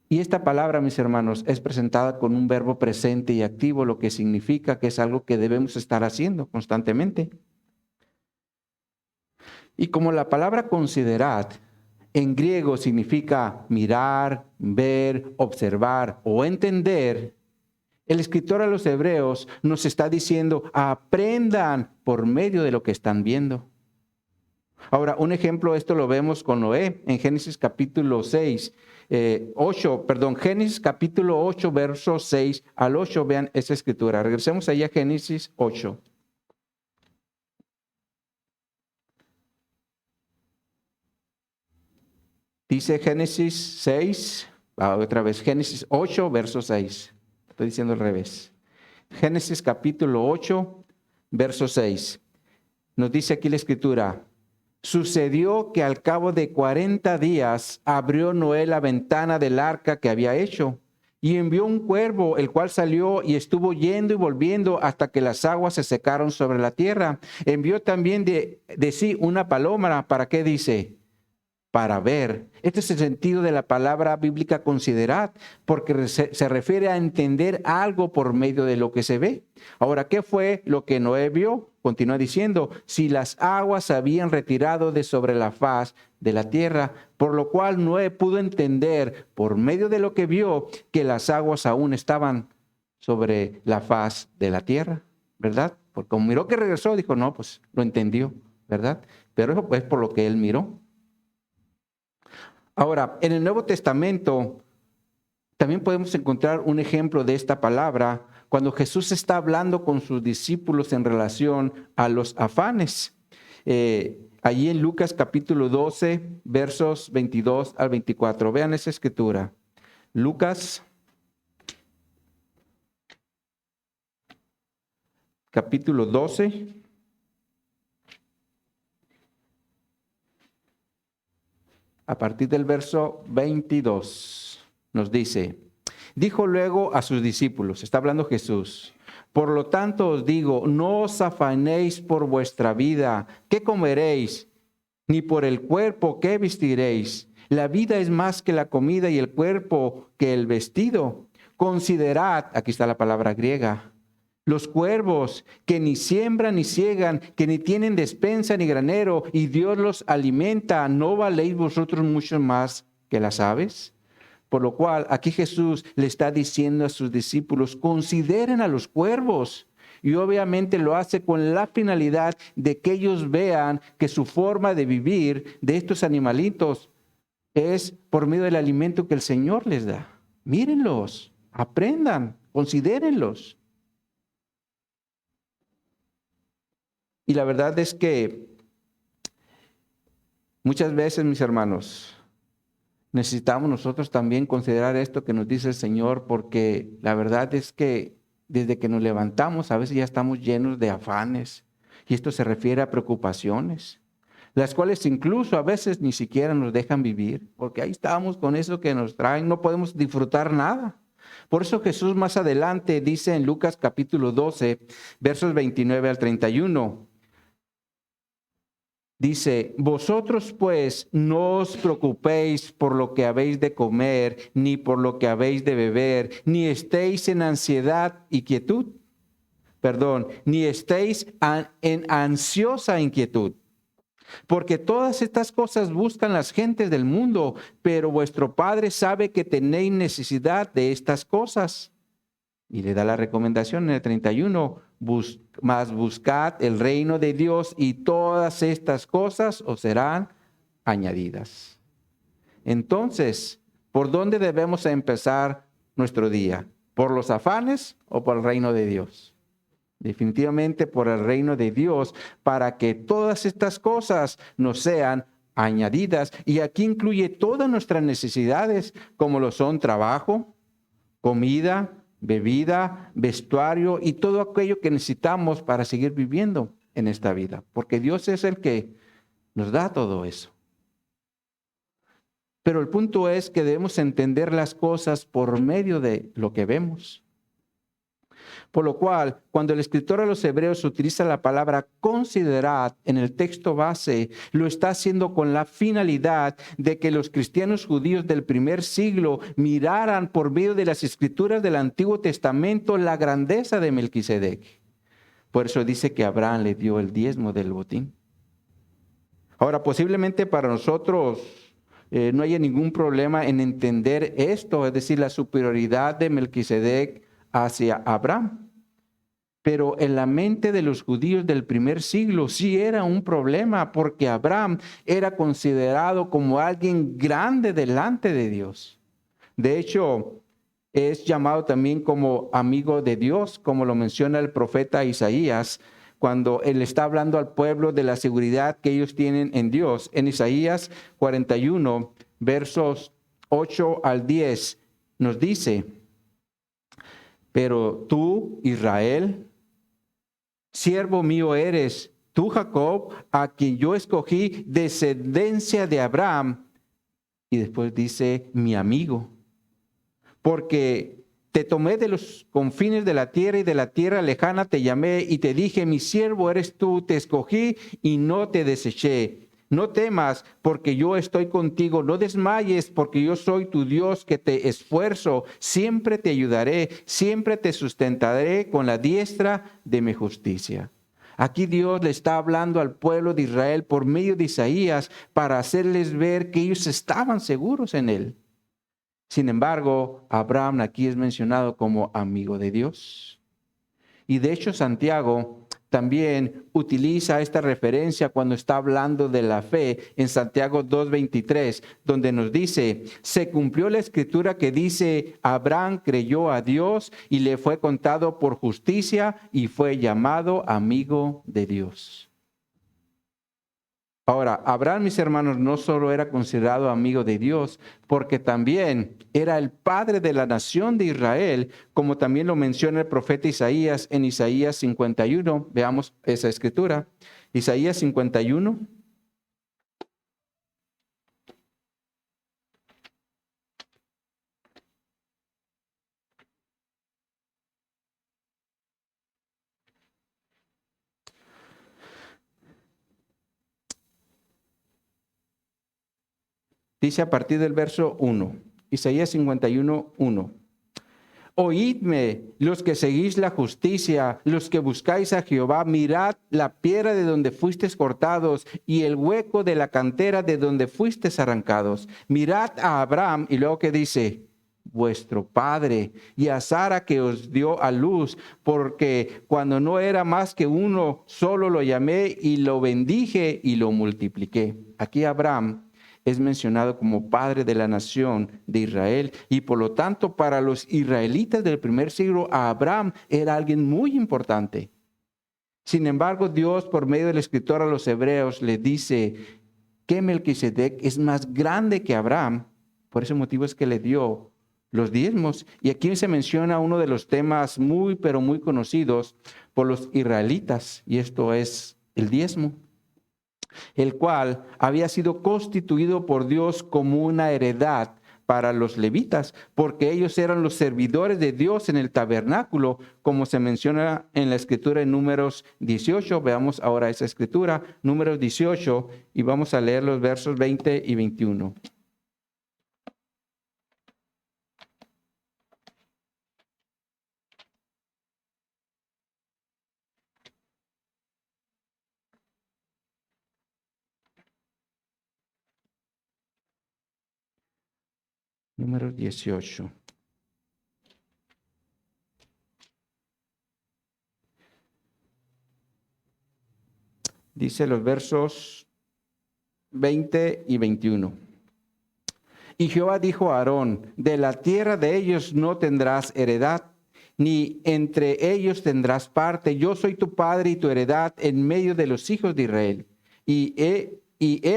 Y esta palabra, mis hermanos, es presentada con un verbo presente y activo, lo que significa que es algo que debemos estar haciendo constantemente. Y como la palabra considerad en griego significa mirar, ver, observar o entender, El escritor a los hebreos nos está diciendo, aprendan por medio de lo que están viendo. Ahora, un ejemplo, esto lo vemos con Noé en Génesis capítulo 8, Génesis capítulo 8, versos 6 al 8, vean esa escritura. Regresemos allá a Génesis 8. Dice Génesis 6, otra vez, Génesis 8, verso 6. Estoy diciendo al revés. Génesis capítulo 8, verso 6. Nos dice aquí la escritura. Sucedió que al cabo de 40 días abrió Noé la ventana del arca que había hecho y envió un cuervo, el cual salió y estuvo yendo y volviendo hasta que las aguas se secaron sobre la tierra. Envió también de sí una paloma. ¿Para qué dice? Para ver. Este es el sentido de la palabra bíblica considerar, porque se refiere a entender algo por medio de lo que se ve. Ahora, ¿qué fue lo que Noé vio? Continúa diciendo, si las aguas se habían retirado de sobre la faz de la tierra, por lo cual Noé pudo entender por medio de lo que vio que las aguas aún estaban sobre la faz de la tierra, ¿verdad? Porque como miró que regresó, dijo, no, pues lo entendió, ¿verdad? Pero eso es por lo que él miró. Ahora, en el Nuevo Testamento también podemos encontrar un ejemplo de esta palabra cuando Jesús está hablando con sus discípulos en relación a los afanes. Allí en Lucas capítulo 12, versos 22 al 24. Vean esa escritura. Lucas capítulo 12. A partir del verso 22, nos dice, dijo luego a sus discípulos, está hablando Jesús, por lo tanto os digo, no os afanéis por vuestra vida, ¿qué comeréis? Ni por el cuerpo, ¿qué vestiréis? La vida es más que la comida y el cuerpo que el vestido. Considerad, aquí está la palabra griega, los cuervos que ni siembran ni ciegan, que ni tienen despensa ni granero, y Dios los alimenta, ¿no valéis vosotros mucho más que las aves? Por lo cual, aquí Jesús le está diciendo a sus discípulos, consideren a los cuervos. Y obviamente lo hace con la finalidad de que ellos vean que su forma de vivir de estos animalitos es por medio del alimento que el Señor les da. Mírenlos, aprendan, considérenlos. Y la verdad es que muchas veces, mis hermanos, necesitamos nosotros también considerar esto que nos dice el Señor, porque la verdad es que desde que nos levantamos a veces ya estamos llenos de afanes. Y esto se refiere a preocupaciones, las cuales incluso a veces ni siquiera nos dejan vivir, porque ahí estamos con eso que nos traen, no podemos disfrutar nada. Por eso Jesús más adelante dice en Lucas capítulo 12, versos 29 al 31, dice, vosotros pues no os preocupéis por lo que habéis de comer, ni por lo que habéis de beber, ni estéis en ansiedad y quietud. Ni estéis en ansiosa inquietud. Porque todas estas cosas buscan las gentes del mundo, pero vuestro Padre sabe que tenéis necesidad de estas cosas. Y le da la recomendación en el 31, mas buscad el reino de Dios y todas estas cosas os serán añadidas. Entonces, ¿por dónde debemos empezar nuestro día? ¿Por los afanes o por el reino de Dios? Definitivamente por el reino de Dios, para que todas estas cosas nos sean añadidas. Y aquí incluye todas nuestras necesidades, como lo son trabajo, comida, bebida, vestuario y todo aquello que necesitamos para seguir viviendo en esta vida. Porque Dios es el que nos da todo eso. Pero el punto es que debemos entender las cosas por medio de lo que vemos. Por lo cual, cuando el escritor a los hebreos utiliza la palabra considerad en el texto base, lo está haciendo con la finalidad de que los cristianos judíos del primer siglo miraran por medio de las escrituras del Antiguo Testamento la grandeza de Melquisedec. Por eso dice que Abraham le dio el diezmo del botín. Ahora, posiblemente para nosotros no haya ningún problema en entender esto, es decir, la superioridad de Melquisedec hacia Abraham. Pero en la mente de los judíos del primer siglo sí era un problema, porque Abraham era considerado como alguien grande delante de Dios. De hecho, es llamado también como amigo de Dios, como lo menciona el profeta Isaías, cuando él está hablando al pueblo de la seguridad que ellos tienen en Dios. En Isaías 41, versos 8 al 10, nos dice: pero tú, Israel, siervo mío eres, tú, Jacob, a quien yo escogí, descendencia de Abraham. Y después dice, mi amigo, porque te tomé de los confines de la tierra y de la tierra lejana te llamé y te dije, mi siervo eres tú, te escogí y no te deseché. No temas, porque yo estoy contigo. No desmayes, porque yo soy tu Dios que te esfuerzo. Siempre te ayudaré, siempre te sustentaré con la diestra de mi justicia. Aquí Dios le está hablando al pueblo de Israel por medio de Isaías para hacerles ver que ellos estaban seguros en él. Sin embargo, Abraham aquí es mencionado como amigo de Dios. Y de hecho, Santiago también utiliza esta referencia cuando está hablando de la fe en Santiago 2:23, donde nos dice, se cumplió la escritura que dice, Abraham creyó a Dios y le fue contado por justicia y fue llamado amigo de Dios. Ahora, Abraham, mis hermanos, no solo era considerado amigo de Dios, porque también era el padre de la nación de Israel, como también lo menciona el profeta Isaías en Isaías 51. Veamos esa escritura. Isaías 51. Dice a partir del verso 1. Isaías 51, 1. Oídme, los que seguís la justicia, los que buscáis a Jehová, mirad la piedra de donde fuisteis cortados y el hueco de la cantera de donde fuisteis arrancados. Mirad a Abraham, y luego que dice, vuestro padre, y a Sara que os dio a luz, porque cuando no era más que uno, solo lo llamé y lo bendije y lo multipliqué. Aquí Abraham es mencionado como padre de la nación de Israel y por lo tanto para los israelitas del primer siglo Abraham era alguien muy importante. Sin embargo, Dios por medio del escritor a los hebreos le dice que Melquisedec es más grande que Abraham. Por ese motivo es que le dio los diezmos. Y aquí se menciona uno de los temas muy pero muy conocidos por los israelitas, y esto es el diezmo, el cual había sido constituido por Dios como una heredad para los levitas, porque ellos eran los servidores de Dios en el tabernáculo, como se menciona en la escritura en Números 18. Veamos ahora esa escritura, Números 18, y vamos a leer los versos 20 y 21. Números 18. Dice los versos 20 y 21. Y Jehová dijo a Aarón, de la tierra de ellos no tendrás heredad, ni entre ellos tendrás parte. Yo soy tu padre y tu heredad en medio de los hijos de Israel. Y he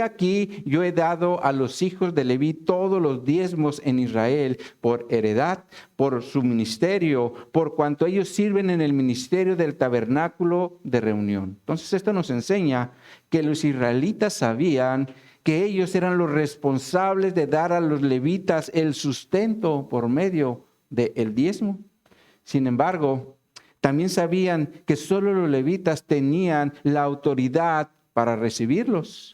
aquí, yo he dado a los hijos de Leví todos los diezmos en Israel por heredad, por su ministerio, por cuanto ellos sirven en el ministerio del tabernáculo de reunión. Entonces esto nos enseña que los israelitas sabían que ellos eran los responsables de dar a los levitas el sustento por medio del diezmo. Sin embargo, también sabían que solo los levitas tenían la autoridad para recibirlos,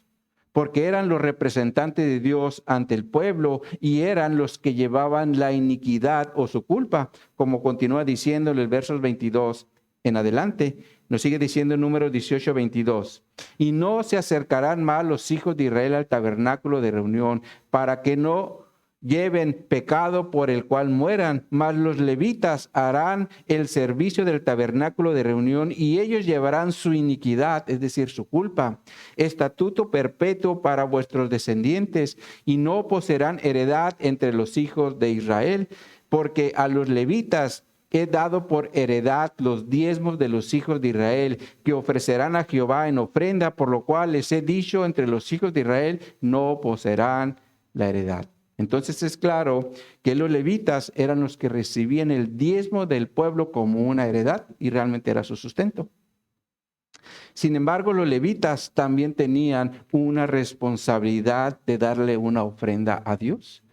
porque eran los representantes de Dios ante el pueblo y eran los que llevaban la iniquidad o su culpa, como continúa diciendo en los versos 22 en adelante. Nos sigue diciendo en Números 18, 22. Y no se acercarán más los hijos de Israel al tabernáculo de reunión para que no lleven pecado por el cual mueran, mas los levitas harán el servicio del tabernáculo de reunión y ellos llevarán su iniquidad, es decir, su culpa, estatuto perpetuo para vuestros descendientes, y no poseerán heredad entre los hijos de Israel, porque a los levitas he dado por heredad los diezmos de los hijos de Israel, que ofrecerán a Jehová en ofrenda, por lo cual les he dicho, entre los hijos de Israel no poseerán la heredad. Entonces es claro que los levitas eran los que recibían el diezmo del pueblo como una heredad y realmente era su sustento. Sin embargo, los levitas también tenían una responsabilidad de darle una ofrenda a Dios.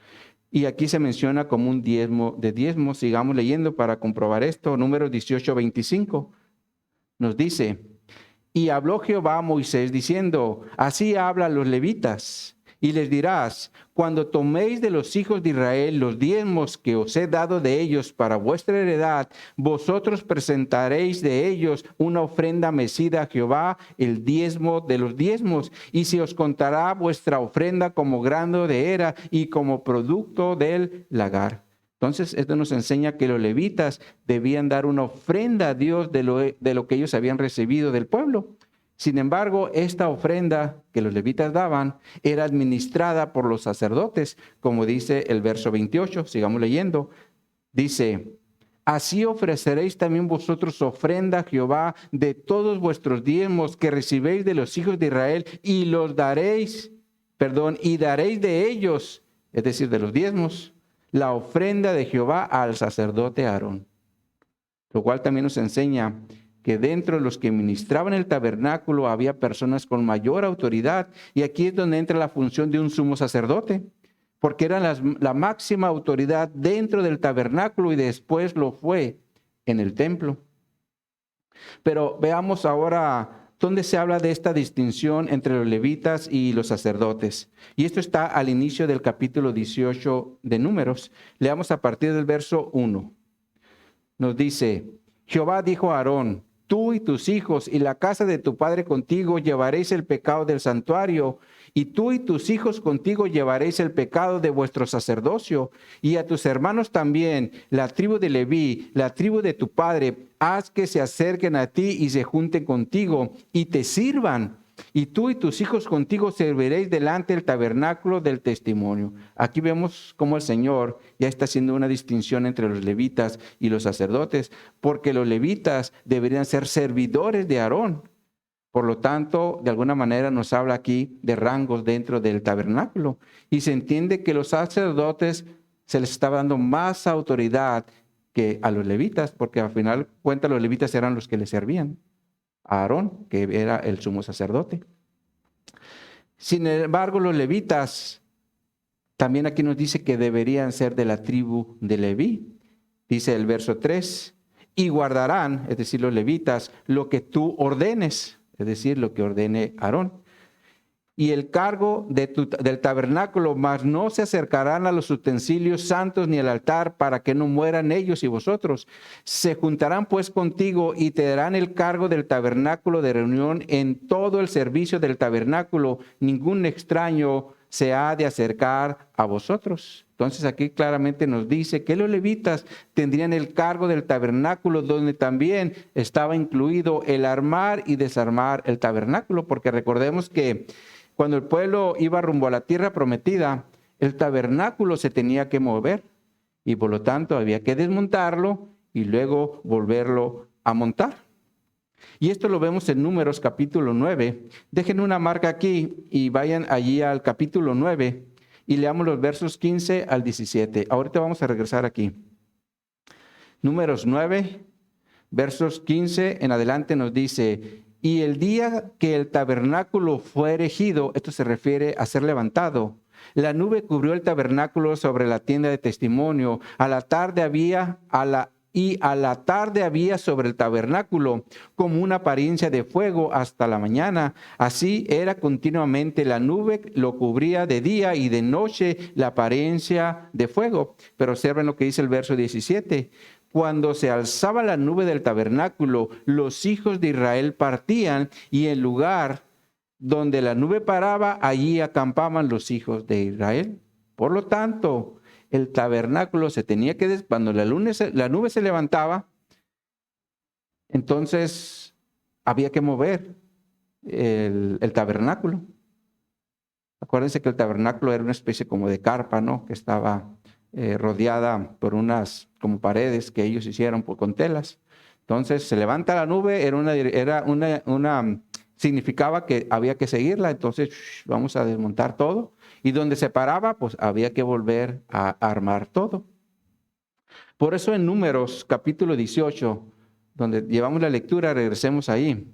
Y aquí se menciona como un diezmo de diezmos. Sigamos leyendo para comprobar esto. Números 18:25 nos dice: y habló Jehová a Moisés diciendo, así hablan los levitas, y les dirás, cuando toméis de los hijos de Israel los diezmos que os he dado de ellos para vuestra heredad, vosotros presentaréis de ellos una ofrenda mecida a Jehová, el diezmo de los diezmos, y se os contará vuestra ofrenda como grano de era y como producto del lagar. Entonces, esto nos enseña que los levitas debían dar una ofrenda a Dios de lo que ellos habían recibido del pueblo. Sin embargo, esta ofrenda que los levitas daban era administrada por los sacerdotes, como dice el verso 28. Sigamos leyendo. Dice: así ofreceréis también vosotros ofrenda a Jehová de todos vuestros diezmos que recibéis de los hijos de Israel, y daréis de ellos, es decir, de los diezmos, la ofrenda de Jehová al sacerdote Aarón. Lo cual también nos enseña que dentro de los que ministraban el tabernáculo había personas con mayor autoridad, y aquí es donde entra la función de un sumo sacerdote, porque eran la máxima autoridad dentro del tabernáculo y después lo fue en el templo. Pero veamos ahora dónde se habla de esta distinción entre los levitas y los sacerdotes. Y esto está al inicio del capítulo 18 de Números. Leamos a partir del verso 1. Nos dice: Jehová dijo a Aarón, tú y tus hijos y la casa de tu padre contigo llevaréis el pecado del santuario, y tú y tus hijos contigo llevaréis el pecado de vuestro sacerdocio, y a tus hermanos también, la tribu de Leví, la tribu de tu padre, haz que se acerquen a ti y se junten contigo y te sirvan. Y tú y tus hijos contigo serviréis delante del tabernáculo del testimonio. Aquí vemos cómo el Señor ya está haciendo una distinción entre los levitas y los sacerdotes, porque los levitas deberían ser servidores de Aarón. Por lo tanto, de alguna manera nos habla aquí de rangos dentro del tabernáculo. Y se entiende que los sacerdotes se les estaba dando más autoridad que a los levitas, porque al final cuenta los levitas eran los que le servían a Aarón, que era el sumo sacerdote. Sin embargo, los levitas, también aquí nos dice que deberían ser de la tribu de Leví. Dice el verso 3, y guardarán, es decir, los levitas, lo que tú ordenes, es decir, lo que ordene Aarón. Y el cargo del tabernáculo, mas no se acercarán a los utensilios santos ni al altar, para que no mueran ellos y vosotros. Se juntarán pues contigo y te darán el cargo del tabernáculo de reunión en todo el servicio del tabernáculo. Ningún extraño se ha de acercar a vosotros. Entonces aquí claramente nos dice que los levitas tendrían el cargo del tabernáculo, donde también estaba incluido el armar y desarmar el tabernáculo, porque recordemos que cuando el pueblo iba rumbo a la tierra prometida, el tabernáculo se tenía que mover y por lo tanto había que desmontarlo y luego volverlo a montar. Y esto lo vemos en Números capítulo 9. Dejen una marca aquí y vayan allí al capítulo 9 y leamos los versos 15 al 17. Ahorita vamos a regresar aquí. Números 9, versos 15 en adelante nos dice: y el día que el tabernáculo fue erigido, esto se refiere a ser levantado, la nube cubrió el tabernáculo sobre la tienda de testimonio. A la tarde había sobre el tabernáculo como una apariencia de fuego hasta la mañana. Así era continuamente, la nube lo cubría de día y de noche la apariencia de fuego. Pero observen lo que dice el verso 17. Cuando se alzaba la nube del tabernáculo, los hijos de Israel partían, y en lugar donde la nube paraba, allí acampaban los hijos de Israel. Por lo tanto, el tabernáculo se tenía que, cuando la nube se levantaba, entonces había que mover el tabernáculo. Acuérdense que el tabernáculo era una especie como de carpa, ¿no? Que estaba rodeada por unas como paredes que ellos hicieron con telas. Entonces se levanta la nube, significaba que había que seguirla, entonces vamos a desmontar todo. Y donde se paraba, pues había que volver a armar todo. Por eso en Números capítulo 18, donde llevamos la lectura, regresemos ahí,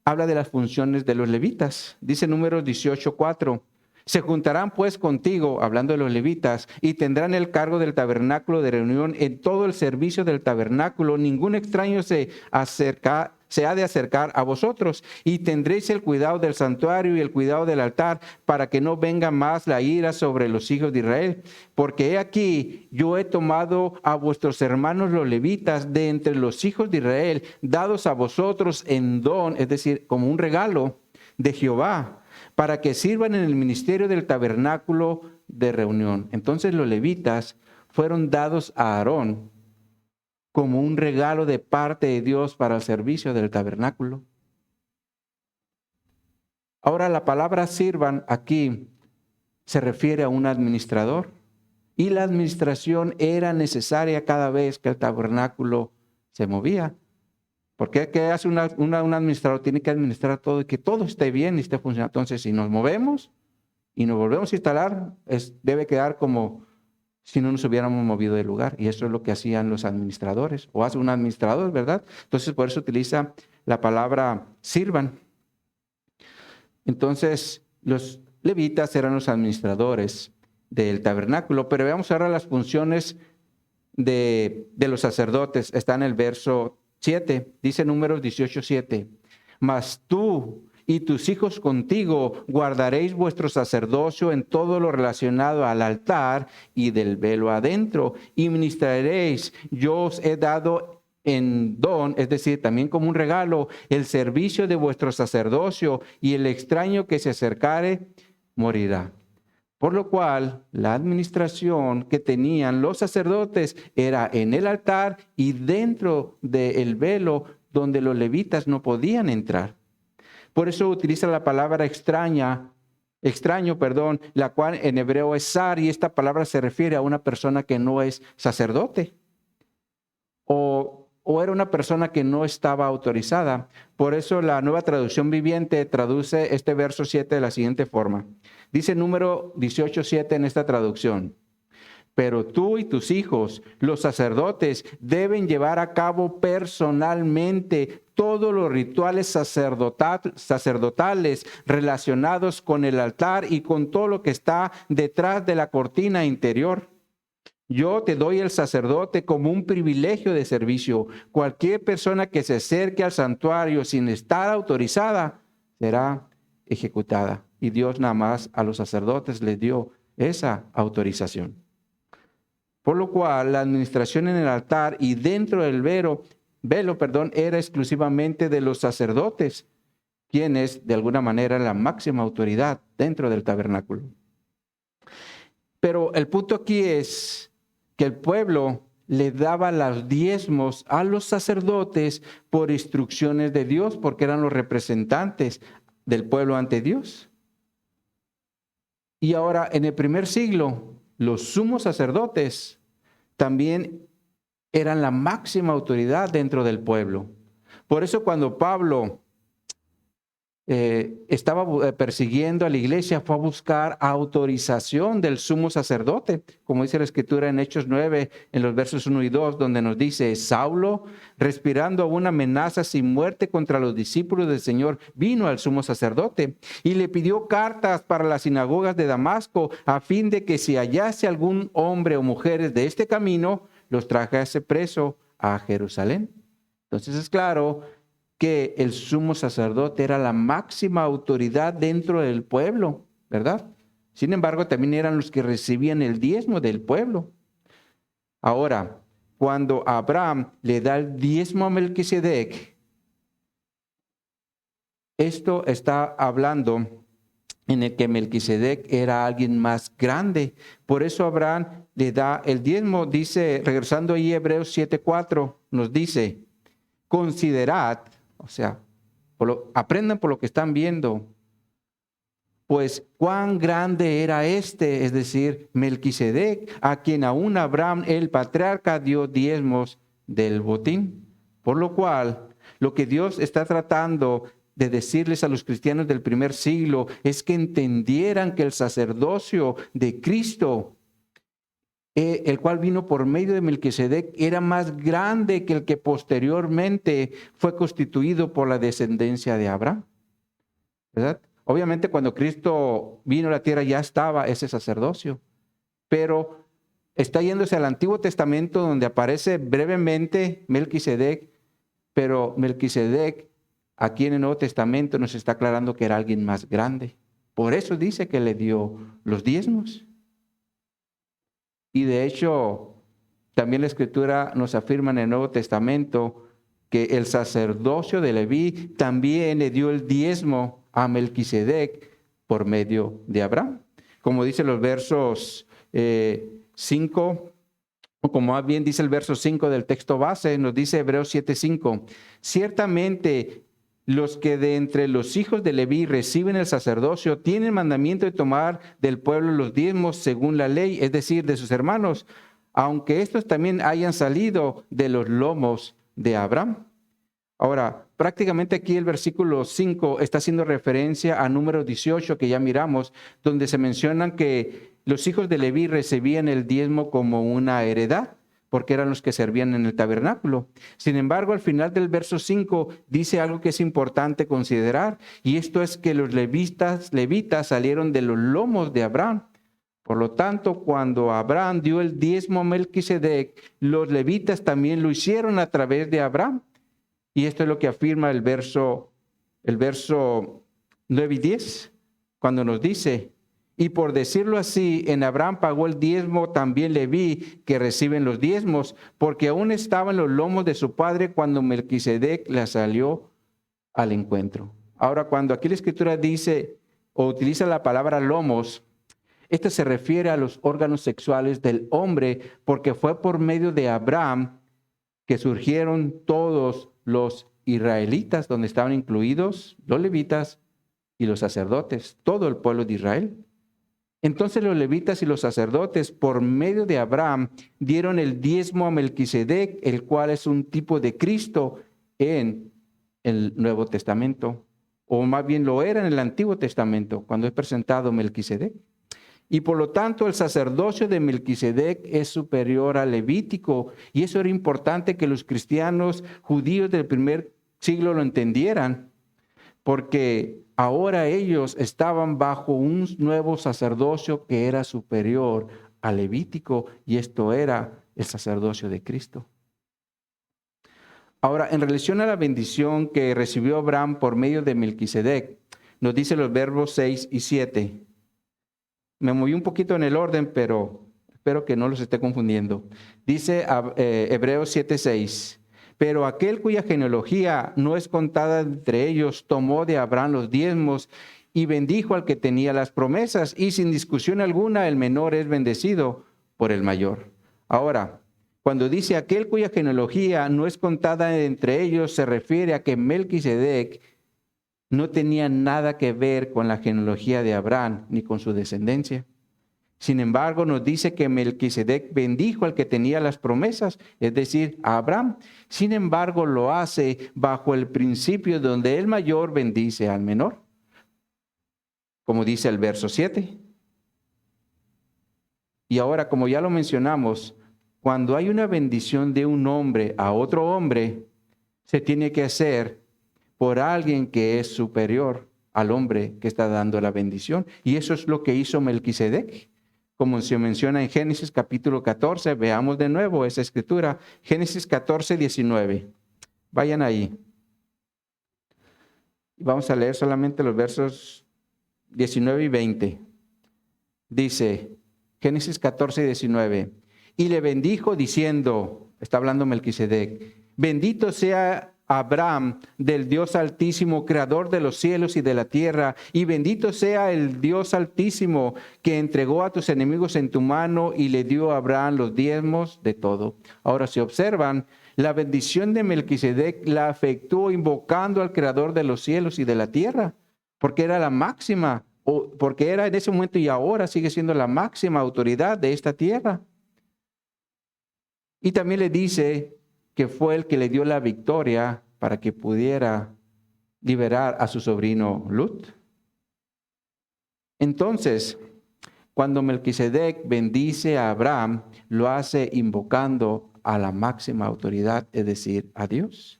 habla de las funciones de los levitas. Dice Números 18:4. Se juntarán pues contigo, hablando de los levitas, y tendrán el cargo del tabernáculo de reunión en todo el servicio del tabernáculo. Ningún extraño se ha de acercar a vosotros, y tendréis el cuidado del santuario y el cuidado del altar, para que no venga más la ira sobre los hijos de Israel. Porque he aquí, yo he tomado a vuestros hermanos los levitas de entre los hijos de Israel, dados a vosotros en don, es decir, como un regalo de Jehová, para que sirvan en el ministerio del tabernáculo de reunión. Entonces los levitas fueron dados a Aarón como un regalo de parte de Dios para el servicio del tabernáculo. Ahora la palabra sirvan aquí se refiere a un administrador, y la administración era necesaria cada vez que el tabernáculo se movía. Porque ¿qué hace un administrador? Tiene que administrar todo y que todo esté bien y esté funcionando. Entonces, si nos movemos y nos volvemos a instalar, debe quedar como si no nos hubiéramos movido del lugar. Y eso es lo que hacían los administradores, o hace un administrador, ¿verdad? Entonces, por eso utiliza la palabra sirvan. Entonces, los levitas eran los administradores del tabernáculo, pero veamos ahora las funciones de los sacerdotes. Está en el verso 7, dice Números 18:7. Mas tú y tus hijos contigo guardaréis vuestro sacerdocio en todo lo relacionado al altar y del velo adentro, y ministraréis. Yo os he dado en don, es decir, también como un regalo, el servicio de vuestro sacerdocio, y el extraño que se acercare morirá. Por lo cual, la administración que tenían los sacerdotes era en el altar y dentro del velo, donde los levitas no podían entrar. Por eso utiliza la palabra extraño, la cual en hebreo es zar, y esta palabra se refiere a una persona que no es sacerdote, o era una persona que no estaba autorizada. Por eso la Nueva Traducción Viviente traduce este verso 7 de la siguiente forma. Dice Número 18:7 en esta traducción: pero tú y tus hijos, los sacerdotes, deben llevar a cabo personalmente todos los rituales sacerdotales relacionados con el altar y con todo lo que está detrás de la cortina interior. Yo te doy el sacerdote como un privilegio de servicio. Cualquier persona que se acerque al santuario sin estar autorizada será ejecutada. Y Dios nada más a los sacerdotes les dio esa autorización. Por lo cual la administración en el altar y dentro del velo, era exclusivamente de los sacerdotes, quienes de alguna manera eran la máxima autoridad dentro del tabernáculo. Pero el punto aquí es que el pueblo le daba los diezmos a los sacerdotes por instrucciones de Dios, porque eran los representantes del pueblo ante Dios. Y ahora, en el primer siglo, los sumos sacerdotes también eran la máxima autoridad dentro del pueblo. Por eso cuando Pablo estaba persiguiendo a la iglesia, fue a buscar autorización del sumo sacerdote, como dice la escritura en Hechos 9, en los versos 1 y 2, donde nos dice: Saulo, respirando aún amenazas y muerte contra los discípulos del Señor, vino al sumo sacerdote y le pidió cartas para las sinagogas de Damasco, a fin de que si hallase algún hombre o mujeres de este camino, los trajese preso a Jerusalén. Entonces es claro que el sumo sacerdote era la máxima autoridad dentro del pueblo, ¿verdad? Sin embargo, también eran los que recibían el diezmo del pueblo. Ahora, cuando Abraham le da el diezmo a Melquisedec, esto está hablando en el que Melquisedec era alguien más grande. Por eso Abraham le da el diezmo. Dice, regresando ahí Hebreos 7:4, nos dice, considerad, o sea, aprendan por lo que están viendo, pues cuán grande era es decir, Melquisedec, a quien aún Abraham, el patriarca, dio diezmos del botín. Por lo cual, lo que Dios está tratando de decirles a los cristianos del primer siglo es que entendieran que el sacerdocio de Cristo, el cual vino por medio de Melquisedec, era más grande que el que posteriormente fue constituido por la descendencia de Abraham, ¿verdad? Obviamente cuando Cristo vino a la tierra ya estaba ese sacerdocio, pero está yéndose al Antiguo Testamento donde aparece brevemente Melquisedec, pero Melquisedec aquí en el Nuevo Testamento nos está aclarando que era alguien más grande. Por eso dice que le dio los diezmos. Y de hecho, también la Escritura nos afirma en el Nuevo Testamento que el sacerdocio de Leví también le dio el diezmo a Melquisedec por medio de Abraham. Como dice los versos 5, o como más bien dice el verso 5 del texto base, nos dice Hebreos 7:5, ciertamente los que de entre los hijos de Leví reciben el sacerdocio tienen mandamiento de tomar del pueblo los diezmos según la ley, es decir, de sus hermanos, aunque estos también hayan salido de los lomos de Abraham. Ahora, prácticamente aquí el versículo 5 está haciendo referencia a Número 18 que ya miramos, donde se mencionan que los hijos de Leví recibían el diezmo como una heredad, porque eran los que servían en el tabernáculo. Sin embargo, al final del verso 5 dice algo que es importante considerar, y esto es que los levitas salieron de los lomos de Abraham. Por lo tanto, cuando Abraham dio el diezmo a Melquisedec, los levitas también lo hicieron a través de Abraham. Y esto es lo que afirma el verso 9 y 10, cuando nos dice, y por decirlo así, en Abraham pagó el diezmo también Leví, que reciben los diezmos, porque aún estaba en los lomos de su padre cuando Melquisedec le salió al encuentro. Ahora, cuando aquí la Escritura dice o utiliza la palabra lomos, esto se refiere a los órganos sexuales del hombre, porque fue por medio de Abraham que surgieron todos los israelitas, donde estaban incluidos los levitas y los sacerdotes, todo el pueblo de Israel. Entonces los levitas y los sacerdotes, por medio de Abraham, dieron el diezmo a Melquisedec, el cual es un tipo de Cristo en el Nuevo Testamento, o más bien lo era en el Antiguo Testamento, cuando es presentado Melquisedec. Y por lo tanto el sacerdocio de Melquisedec es superior al levítico, y eso era importante que los cristianos judíos del primer siglo lo entendieran, porque ahora ellos estaban bajo un nuevo sacerdocio que era superior al levítico, y esto era el sacerdocio de Cristo. Ahora, en relación a la bendición que recibió Abraham por medio de Melquisedec, nos dice los verbos 6 y 7. Me moví un poquito en el orden, pero espero que no los esté confundiendo. Dice Hebreos 7:6. Pero aquel cuya genealogía no es contada entre ellos, tomó de Abraham los diezmos y bendijo al que tenía las promesas, y sin discusión alguna el menor es bendecido por el mayor. Ahora, cuando dice aquel cuya genealogía no es contada entre ellos, se refiere a que Melquisedec no tenía nada que ver con la genealogía de Abraham ni con su descendencia. Sin embargo, nos dice que Melquisedec bendijo al que tenía las promesas, es decir, a Abraham. Sin embargo, lo hace bajo el principio donde el mayor bendice al menor, como dice el verso 7. Y ahora, como ya lo mencionamos, cuando hay una bendición de un hombre a otro hombre, se tiene que hacer por alguien que es superior al hombre que está dando la bendición. Y eso es lo que hizo Melquisedec. Como se menciona en Génesis capítulo 14, veamos de nuevo esa escritura. Génesis 14, 19. Vayan ahí. Vamos a leer solamente los versos 19 y 20. Dice, Génesis 14, 19. Y le bendijo diciendo, está hablando Melquisedec, bendito sea Abraham del Dios Altísimo, creador de los cielos y de la tierra, y bendito sea el Dios Altísimo que entregó a tus enemigos en tu mano y le dio a Abraham los diezmos de todo. Ahora, si observan, la bendición de Melquisedec la efectuó invocando al creador de los cielos y de la tierra, porque era la máxima, o porque era en ese momento y ahora sigue siendo la máxima autoridad de esta tierra. Y también le dice que fue el que le dio la victoria para que pudiera liberar a su sobrino Lut. Entonces, cuando Melquisedec bendice a Abraham, lo hace invocando a la máxima autoridad, es decir, a Dios.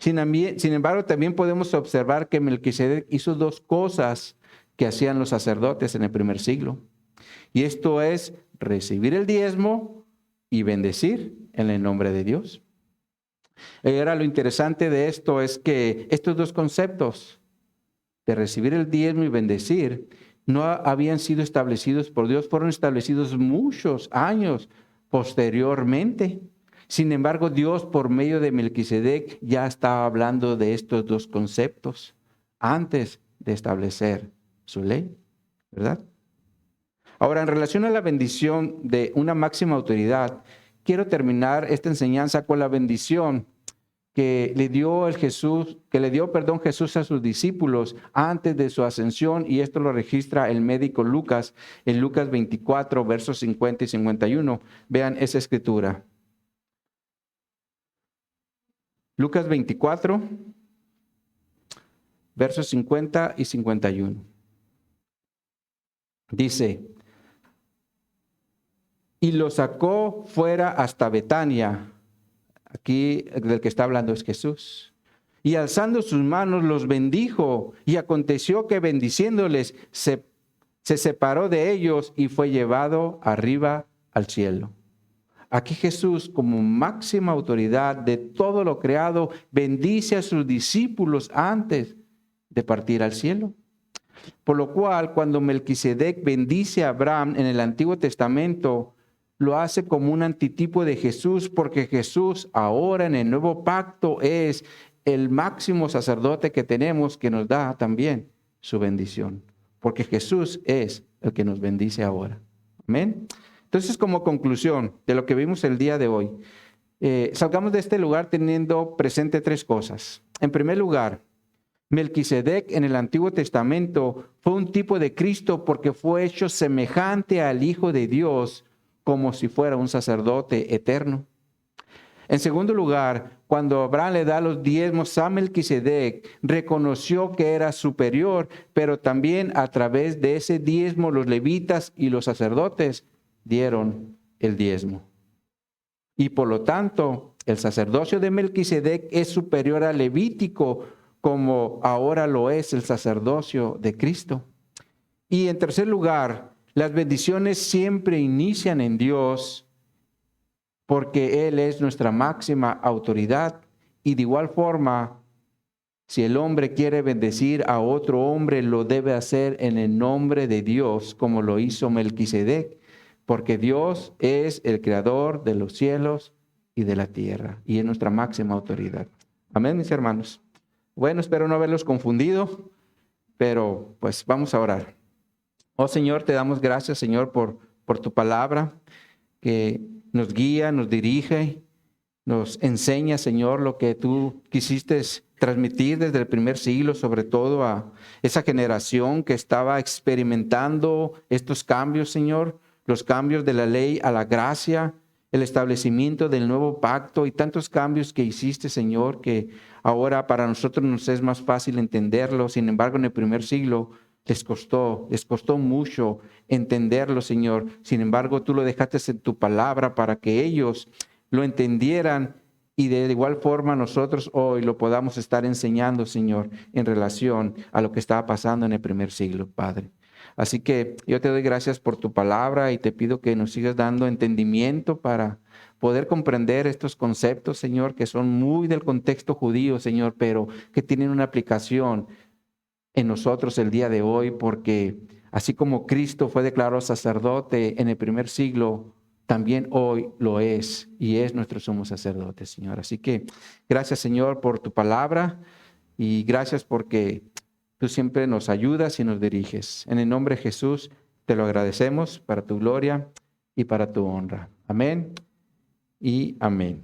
Sin embargo, también podemos observar que Melquisedec hizo dos cosas que hacían los sacerdotes en el primer siglo. Y esto es recibir el diezmo y bendecir en el nombre de Dios. Ahora, lo interesante de esto es que estos dos conceptos de recibir el diezmo y bendecir no habían sido establecidos por Dios, fueron establecidos muchos años posteriormente. Sin embargo, Dios por medio de Melquisedec ya estaba hablando de estos dos conceptos antes de establecer su ley, ¿verdad? Ahora, en relación a la bendición de una máxima autoridad, quiero terminar esta enseñanza con la bendición que le dio Jesús a sus discípulos antes de su ascensión, y esto lo registra el médico Lucas en Lucas 24, versos 50 y 51. Vean esa escritura. Lucas 24, versos 50 y 51. Dice: y lo sacó fuera hasta Betania. Aquí del que está hablando es Jesús. Y alzando sus manos los bendijo, y aconteció que bendiciéndoles se separó de ellos y fue llevado arriba al cielo. Aquí Jesús, como máxima autoridad de todo lo creado, bendice a sus discípulos antes de partir al cielo. Por lo cual, cuando Melquisedec bendice a Abraham en el Antiguo Testamento, lo hace como un antitipo de Jesús, porque Jesús ahora en el nuevo pacto es el máximo sacerdote que tenemos, que nos da también su bendición, porque Jesús es el que nos bendice ahora. Amén. Entonces, como conclusión de lo que vimos el día de hoy, salgamos de este lugar teniendo presente tres cosas. En primer lugar, Melquisedec en el Antiguo Testamento fue un tipo de Cristo porque fue hecho semejante al Hijo de Dios, como si fuera un sacerdote eterno. En segundo lugar, cuando Abraham le da los diezmos a Melquisedec, reconoció que era superior, pero también a través de ese diezmo los levitas y los sacerdotes dieron el diezmo. Y por lo tanto, el sacerdocio de Melquisedec es superior al levítico, como ahora lo es el sacerdocio de Cristo. Y en tercer lugar, las bendiciones siempre inician en Dios, porque Él es nuestra máxima autoridad. Y de igual forma, si el hombre quiere bendecir a otro hombre, lo debe hacer en el nombre de Dios, como lo hizo Melquisedec, porque Dios es el creador de los cielos y de la tierra, y es nuestra máxima autoridad. Amén, mis hermanos. Bueno, espero no haberlos confundido, pero pues vamos a orar. Oh Señor, te damos gracias, Señor, por tu palabra que nos guía, nos dirige, nos enseña, Señor, lo que tú quisiste transmitir desde el primer siglo, sobre todo a esa generación que estaba experimentando estos cambios, Señor, los cambios de la ley a la gracia, el establecimiento del nuevo pacto y tantos cambios que hiciste, Señor, que ahora para nosotros nos es más fácil entenderlo. Sin embargo, en el primer siglo les costó mucho entenderlo, Señor. Sin embargo, tú lo dejaste en tu palabra para que ellos lo entendieran y de igual forma nosotros hoy lo podamos estar enseñando, Señor, en relación a lo que estaba pasando en el primer siglo, Padre. Así que yo te doy gracias por tu palabra y te pido que nos sigas dando entendimiento para poder comprender estos conceptos, Señor, que son muy del contexto judío, Señor, pero que tienen una aplicación en nosotros el día de hoy, porque así como Cristo fue declarado sacerdote en el primer siglo, también hoy lo es y es nuestro sumo sacerdote, Señor. Así que gracias, Señor, por tu palabra y gracias porque tú siempre nos ayudas y nos diriges. En el nombre de Jesús te lo agradecemos para tu gloria y para tu honra. Amén y amén.